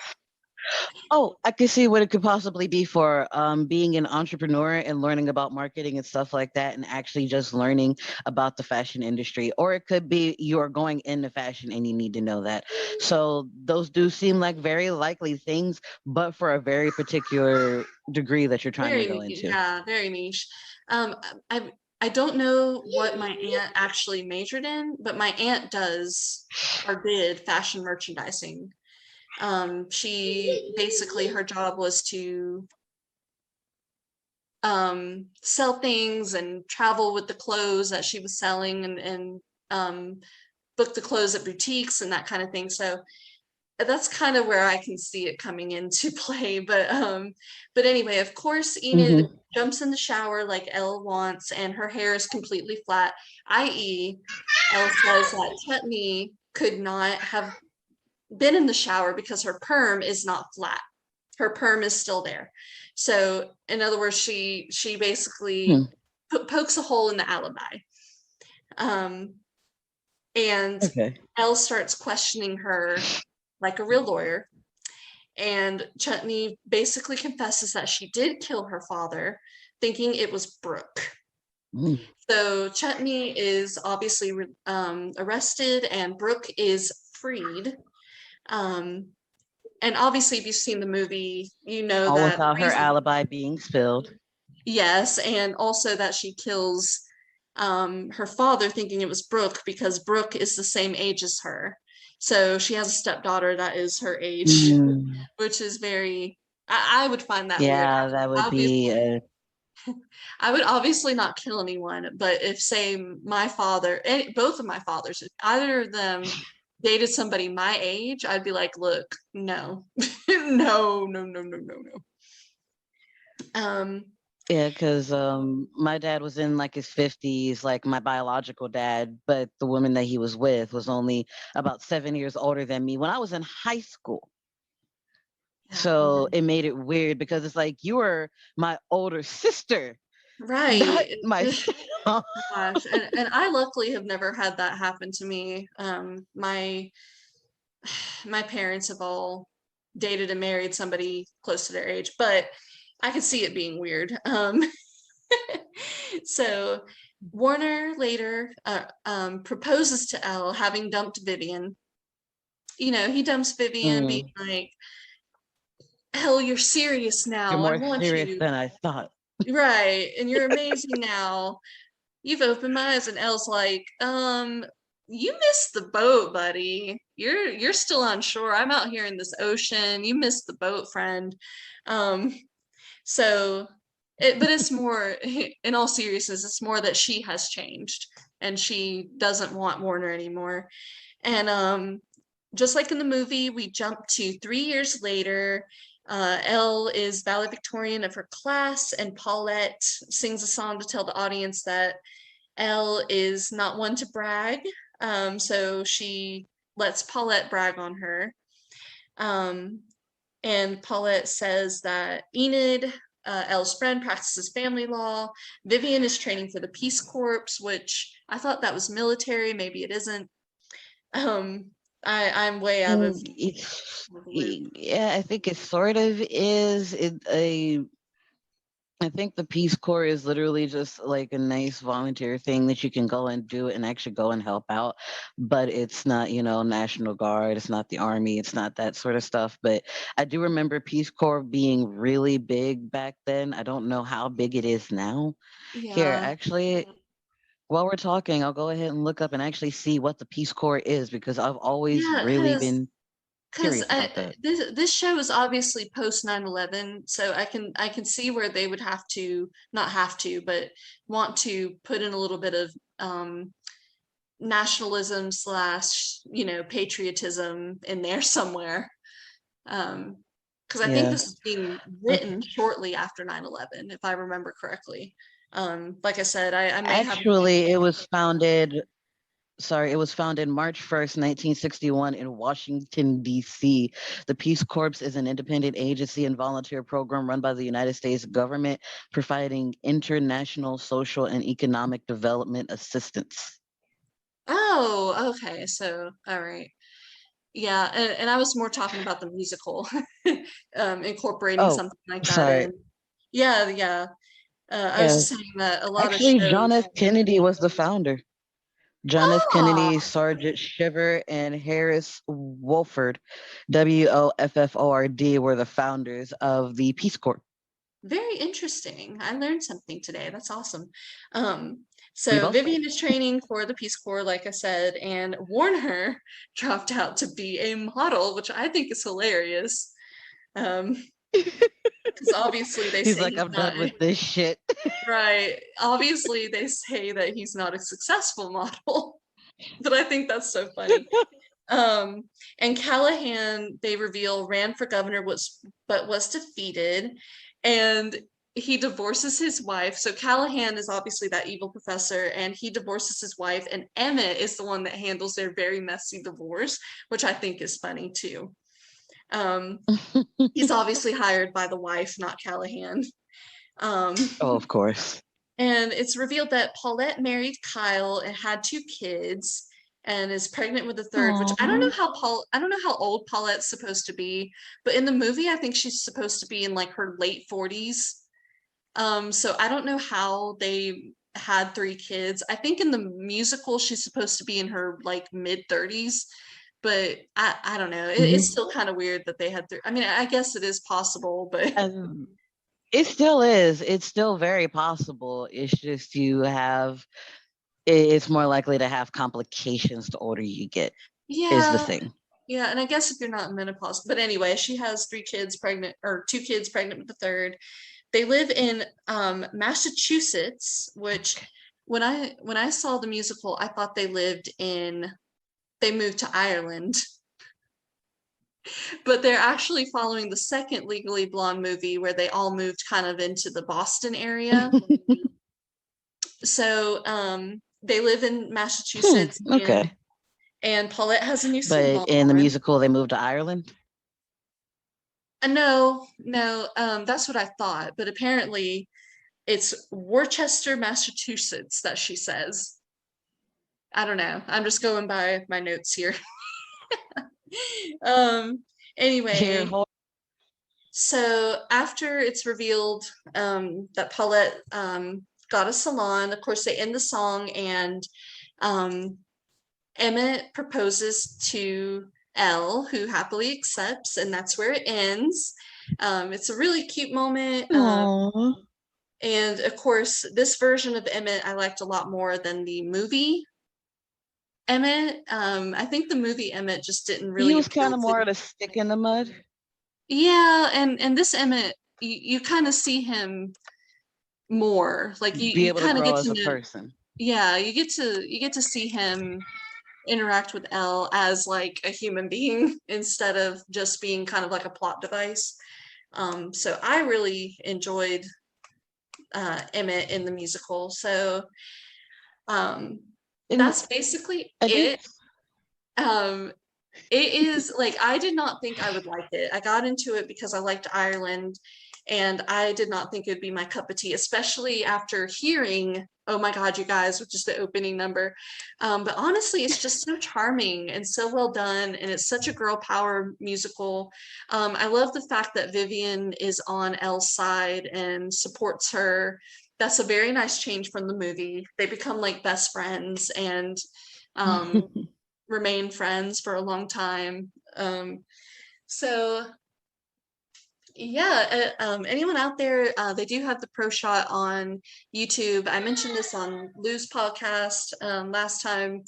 Oh, I can see what it could possibly be for being an entrepreneur and learning about marketing and stuff like that, and actually just learning about the fashion industry. Or it could be you're going into fashion and you need to know that. So those do seem like very likely things, but for a very particular degree that you're trying to go into. Yeah, very niche. I don't know what my aunt actually majored in, but my aunt does or did fashion merchandising. She basically, her job was to sell things and travel with the clothes that she was selling, and book the clothes at boutiques and that kind of thing. So that's kind of where I can see it coming into play. But anyway, of course, Enid jumps in the shower like Elle wants, and her hair is completely flat, i.e. Elle says that Chutney could not have been in the shower because her perm is not flat. Her perm is still there. So in other words, she basically pokes a hole in the alibi. And Elle starts questioning her like a real lawyer. And Chutney basically confesses that she did kill her father, thinking it was Brooke. So Chutney is obviously arrested and Brooke is freed. And obviously, if you've seen the movie, you know all that without her alibi being spilled. Yes, and also that she kills her father thinking it was Brooke because Brooke is the same age as her. So she has a stepdaughter that is her age, which is very, I would find that weird. Yeah, that would be. I would obviously not kill anyone, but if, say, my father, both of my fathers, if either of them dated somebody my age, I'd be like, look, no, no. Yeah, because my dad was in like his 50s, like my biological dad, but the woman that he was with was only about 7 years older than me when I was in high school. So it made it weird because it's like you were my older sister. Right. My gosh. And I luckily have never had that happen to me. My parents have all dated and married somebody close to their age, but I could see it being weird. So Warner later proposes to Elle, having dumped Vivian. You know, he dumps Vivian, being like, "Elle, you're serious now. You're more serious than I thought." Right, and you're amazing now. You've opened my eyes. And Elle's like, you missed the boat, buddy. You're still on shore. I'm out here in this ocean. You missed the boat, friend. So but it's more, in all seriousness, it's more that she has changed and she doesn't want Warner anymore. And just like in the movie, we jump to 3 years later. Elle is valedictorian of her class, and Paulette sings a song to tell the audience that Elle is not one to brag. So she lets Paulette brag on her. And Paulette says that Enid, Elle's friend, practices family law. Vivian is training for the Peace Corps, which I thought that was military. Maybe it isn't. I'm way out of the loop. Yeah, I think it sort of is. I think the Peace Corps is literally just like a nice volunteer thing that you can go and do and actually go and help out. But it's not, National Guard, it's not the Army, it's not that sort of stuff. But I do remember Peace Corps being really big back then. I don't know how big it is now. Here, Yeah. actually, while we're talking, I'll go ahead and look up and actually see what the Peace Corps is because I've always Yeah, really been because curious about that. this show is obviously post 9/11, so I can see where they would have to, not have to, but want to put in a little bit of nationalism slash patriotism in there somewhere. Because I think Yeah. this is being written shortly after 9/11, if I remember correctly. Like I said, I may have. Actually, it was founded March 1st, 1961 in Washington, D.C. The Peace Corps is an independent agency and volunteer program run by the United States government, providing international social and economic development assistance. Oh, okay. So, all right. Yeah, and I was more talking about the musical, incorporating Oh, something like that sorry. in. Yeah, yeah. I was Yeah. just saying that a lot of Actually, John shows. F. Kennedy was the founder. John F. Oh, Kennedy, Sergeant Shiver, and Harris Wofford, Wofford, were the founders of the Peace Corps. very interesting. I learned something today. That's awesome. We've So also Vivian is training for the Peace Corps, like I said, and Warner dropped out to be a model, which I think is hilarious. Um, because obviously they he's say like, he's I'm not. done with this shit. Right. Obviously, they say that he's not a successful model, but I think that's so funny. Um, and Callahan, they reveal, ran for governor but was defeated, and he divorces his wife. So Callahan is obviously that evil professor, and he divorces his wife, and Emmett is the one that handles their very messy divorce, which I think is funny too. He's obviously hired by the wife, not Callahan. Um, Oh, of course. And it's revealed that Paulette married Kyle and had 2 kids and is pregnant with a third, which I don't know Aww. I don't know how old Paulette's supposed to be, but in the movie I think she's supposed to be in like her late 40s. So I don't know how they had 3 kids. I think in the musical she's supposed to be in her like mid 30s, but I don't know. It's Mhm. still kind of weird that they had 3. I mean, I guess it is possible, but And it still is. It's still very possible. It's just it's more likely to have complications the older you get, is the yeah. thing. Yeah, and I guess if you're not in menopause, but anyway, she has 3 kids pregnant, or 2 kids pregnant with the third. They live in Massachusetts, which when I saw the musical, I thought they moved to Ireland, but they're actually following the second Legally Blonde movie where they all moved kind of into the Boston area. So they live in Massachusetts, and Okay. Paulette has a new But in the sing-along. musical, they moved to Ireland. No, no, that's what I thought, but apparently it's Worcester, Massachusetts that she says. I don't know. I'm just going by my notes here. Um, Here, anyway, so after it's revealed that Paulette got a salon, of course they end the song, and um, Emmett proposes to Elle, who happily accepts, and that's where it ends. It's a really cute moment. Aww. And of course, this version of Emmett I liked a lot more than the movie Emmett. I think the movie Emmett just didn't He really was kind appeal of to. more of a stick in the mud. Yeah, and this Emmett, you kind of see him more. Like you Be you able to kind of grow get as to a know. person. Yeah, you get to see him interact with Elle as like a human being instead of just being kind of like a plot device. So I really enjoyed Emmett in the musical. So And that's basically I do. it. Um, it is like I did not think I would like it. I got into it because I liked Ireland, and I did not think it'd be my cup of tea, especially after hearing "Oh My God, You Guys," which is the opening number. But honestly, it's just so charming and so well done, and it's such a girl power musical. I love the fact that Vivian is on Elle's side and supports her. That's a very nice change from the movie. They become like best friends and um, remain friends for a long time. So yeah, anyone out there, they do have the pro shot on YouTube. I mentioned this on Lou's podcast last time,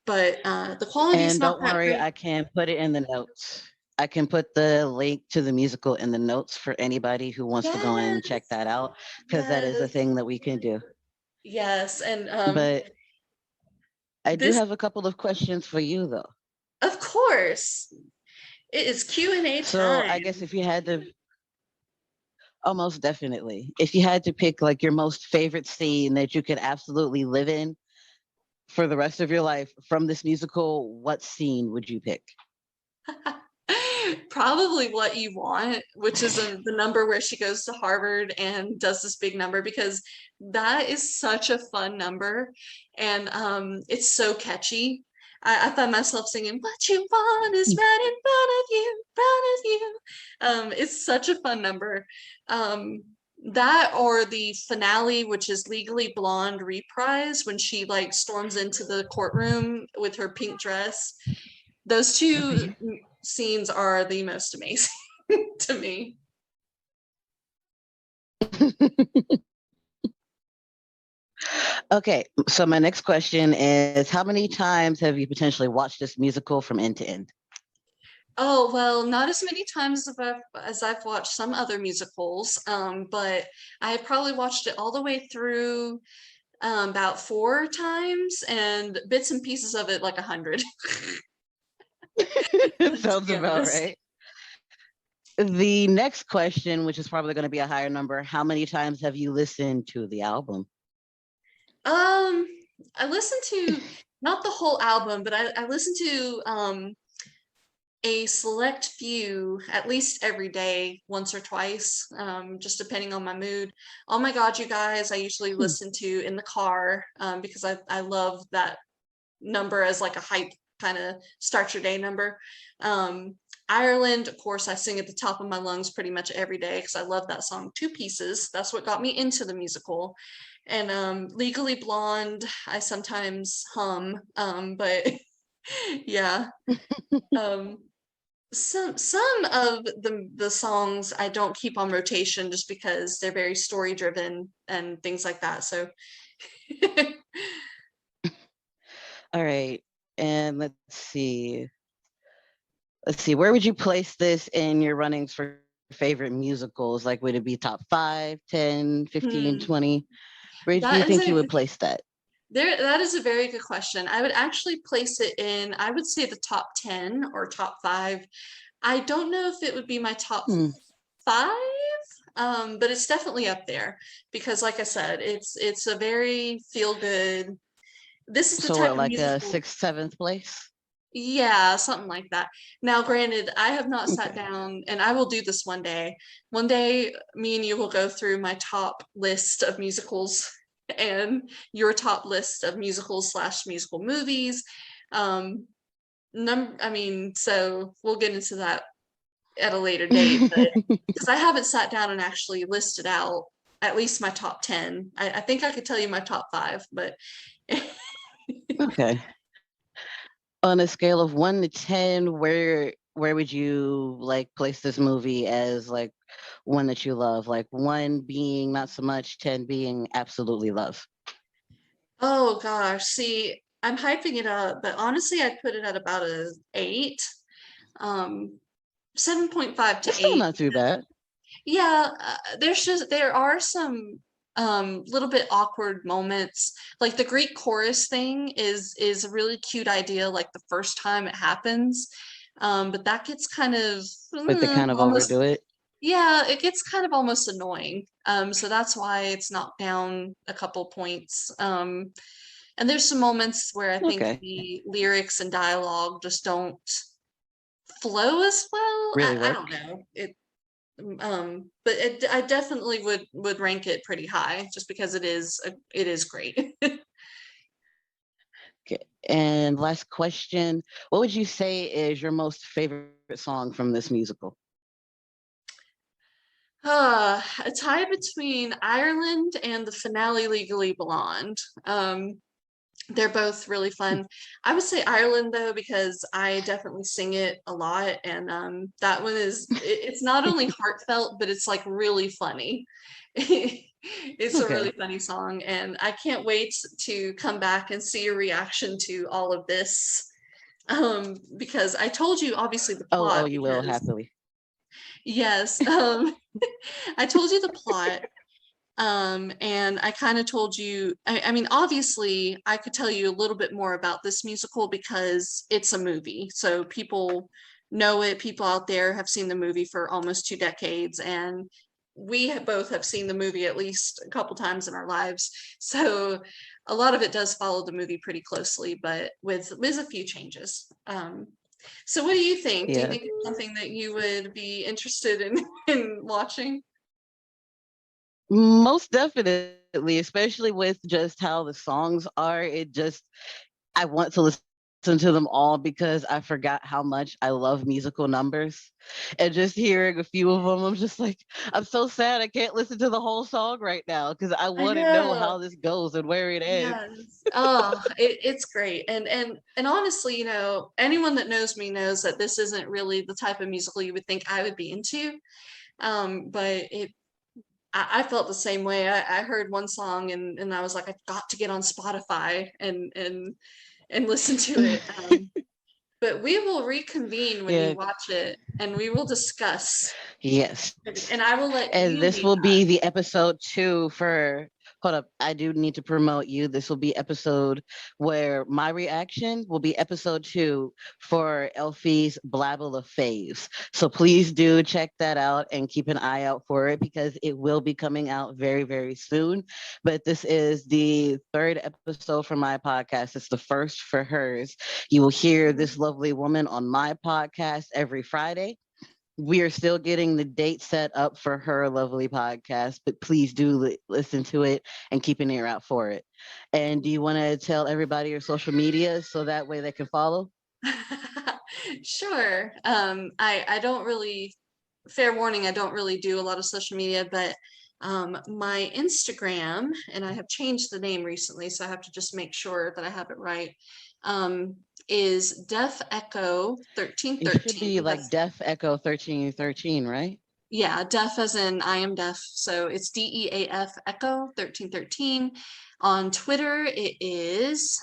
but the quality is And not don't that worry, great. I can put it in the notes. I can put the link to the musical in the notes for anybody who wants to go and check Yes, that out, because that is a yes, thing that we can do. yes, and But I do this, have a couple of questions for you, though. of course, it is Q&A So I time. guess if you had to, almost definitely, if you had to pick like your most favorite scene that you could absolutely live in for the rest of your life from this musical, what scene would you pick? Probably What You Want, which is the number where she goes to Harvard and does this big number because that is such a fun number and it's so catchy. I find myself singing "What You Want is right in front of you." It's such a fun number. That or the finale, which is Legally Blonde reprise when she like storms into the courtroom with her pink dress. Those two Okay. scenes are the most amazing to me. Okay, so my next question is how many times have you potentially watched this musical from end to end? Oh, well, not as many times as I've watched some other musicals, but I have probably watched it all the way through about 4 times and bits and pieces of it like 100, to Sounds be about honest. right. The next question, which is probably going to be a higher number, how many times have you listened to the album? Um, I listened to not the whole album, but I listened to a select few at least every day, once or twice, just depending on my mood. Oh My God, You Guys, I usually Hmm. listen to in the car because I love that number as like a hype kind of start your day number. Um, Ireland, of course, I sing at the top of my lungs pretty much every day because I love that song, Two Pieces. That's what got me into the musical. And Legally Blonde, I sometimes hum, but yeah. Um, some of the songs I don't keep on rotation just because they're very story driven and things like that. So All right. And let's see, where would you place this in your runnings for favorite musicals? Like, would it be top 5, 10, 15, hmm, 20? Where do you that is think you a would place that? that is a very good question. I would actually place it in, I would say the top 10 or top 5. I don't know if it would be my top Hmm. 5, but it's definitely up there because like I said, it's a very feel good. This is the So type what, of like a musical. sixth, seventh place? Yeah, something like that. Now, granted, I have not sat Okay. down, and I will do this one day. One day, me and you will go through my top list of musicals and your top list of musicals slash musical movies. Um, I mean, so we'll get into that at a later date, but because I haven't sat down and actually listed out at least my top 10. I think I could tell you my top 5, but Okay. On a scale of 1 to 10, where would you like place this movie as like one that you love? Like 1 being not so much, 10 being absolutely love. oh gosh, see, I'm hyping it up, but honestly, I'd put it at about a 8, um, 7.5 It's to still 8. not too bad. Yeah, there are some. little bit awkward moments. Like the Greek chorus thing is a really cute idea, like the first time it happens. But that gets kind of But they kind of almost, overdo it. yeah, it gets kind of almost annoying. So that's why it's knocked down a couple points. And there's some moments where I think Okay. the lyrics and dialogue just don't flow as well. Really I don't work. know. But I definitely would rank it pretty high just because it is great. Okay. And last question. What would you say is your most favorite song from this musical? A tie between Ireland and the finale Legally Blonde. They're both really fun. I would say Ireland though, because I definitely sing it a lot, and that one it's not only heartfelt, but it's like really funny. It's a really Okay. funny song, and I can't wait to come back and see your reaction to all of this. Because I told you obviously the Oh, plot you will because happily. yes, I told you the plot. And I kind of told you, I mean, obviously, I could tell you a little bit more about this musical because it's a movie. So people know it. People out there have seen the movie for almost 2 decades, and both have seen the movie at least a couple times in our lives. So a lot of it does follow the movie pretty closely, but with a few changes. So what do you think? Do you Yeah. think it's something that you would be interested in in watching? Most definitely, especially with just how the songs are. I want to listen to them all because I forgot how much I love musical numbers. And just hearing a few of them, I'm just like, I'm so sad I can't listen to the whole song right now because I I want to know know. how this goes and where it ends. Yes. Oh, it's great. And honestly, anyone that knows me knows that this isn't really the type of musical you would think I would be into. But I felt the same way. I heard one song and I was like, I've got to get on Spotify and listen to it. But we will reconvene when you Yeah. watch it and we will discuss. Yes. And I will let And you this lead will be us. the episode 2 for. Hold up. I do need to promote you. This will be episode where my reaction will be episode 2 for Elphie's Blabble of Faves. So please do check that out and keep an eye out for it because it will be coming out very, very soon. But this is the 3rd episode for my podcast. It's the first for hers. You will hear this lovely woman on my podcast every Friday. We are still getting the date set up for her lovely podcast, but please do listen to it and keep an ear out for it. And do you want to tell everybody your social media so that way they can follow? Sure. I don't really, fair warning, I don't really do a lot of social media, but my Instagram, and I have changed the name recently, so I have to just make sure that I have it right, um, is Def Echo It should 1313. be like That's, Def Echo 1313, right? yeah, Def as in I am deaf. So it's DEAF Echo 1313. On Twitter, it is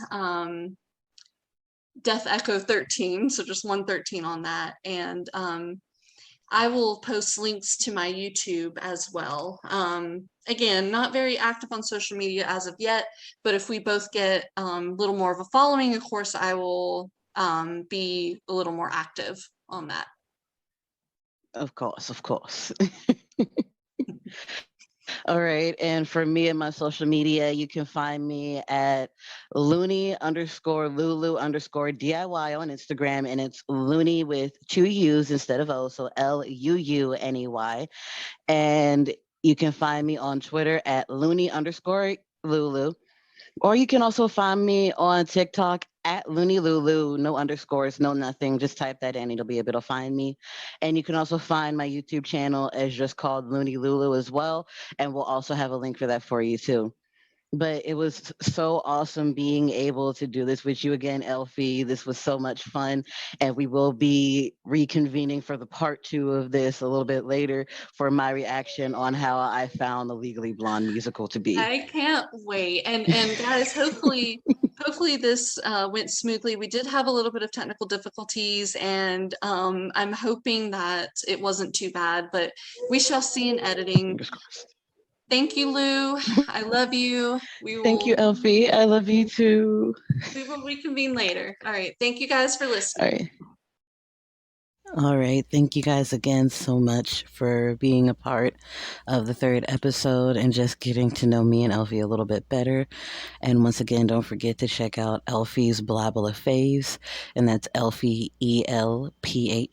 Death Echo 13, so just 113 on that. And I will post links to my YouTube as well. Again, not very active on social media as of yet, but if we both get a little more of a following, of course, I will be a little more active on that. Of course, of course. All right. And for me and my social media, you can find me at Luuney_Lulu_DIY on Instagram. And it's Looney with 2 U's instead of O. So LUUNEY. And you can find me on Twitter at Looney_Lulu. Or you can also find me on TikTok at Luuney Lulu, no underscores, no nothing. Just type that in, you'll be able to find me. And you can also find my YouTube channel as just called Luuney Lulu as well. And we'll also have a link for that for you too. But it was so awesome being able to do this with you again, Elphie. This was so much fun. And we will be reconvening for the part 2 of this a little bit later for my reaction on how I found the Legally Blonde musical to be. I can't wait. And guys, hopefully this went smoothly. We did have a little bit of technical difficulties, and I'm hoping that it wasn't too bad, but we shall see in editing. Fingers crossed. Thank you, Lou. I love you. Thank you, Elphie. I love you too. We will reconvene later. All right. Thank you guys for listening. All right. Thank you guys again so much for being a part of the third episode and just getting to know me and Elphie a little bit better. And once again, don't forget to check out Elphie's Blabla Faves, and that's Elphie, ELPHIE,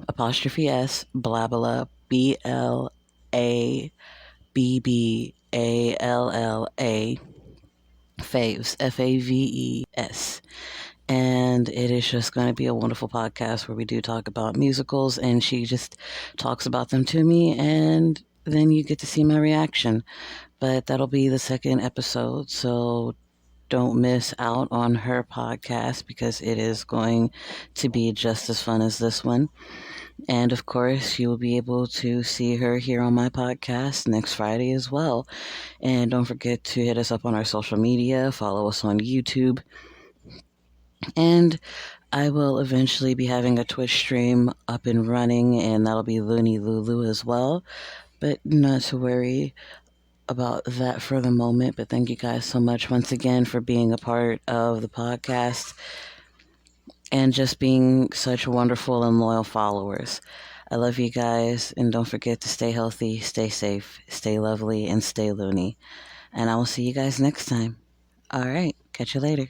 apostrophe S, Blabla, BLABBALLA, Faves, FAVES. And it is just going to be a wonderful podcast where we do talk about musicals, and she just talks about them to me, and then you get to see my reaction. But that'll be the second episode, so don't miss out on her podcast because it is going to be just as fun as this one. And of course, you will be able to see her here on my podcast next Friday as well. And don't forget to hit us up on our social media, follow us on YouTube. And I will eventually be having a Twitch stream up and running, and that'll be Luuney Lulu as well. But not to worry about that for the moment. But thank you guys so much once again for being a part of the podcast and just being such wonderful and loyal followers. I love you guys, and don't forget to stay healthy, stay safe, stay lovely, and stay loony. And I will see you guys next time. All right, catch you later.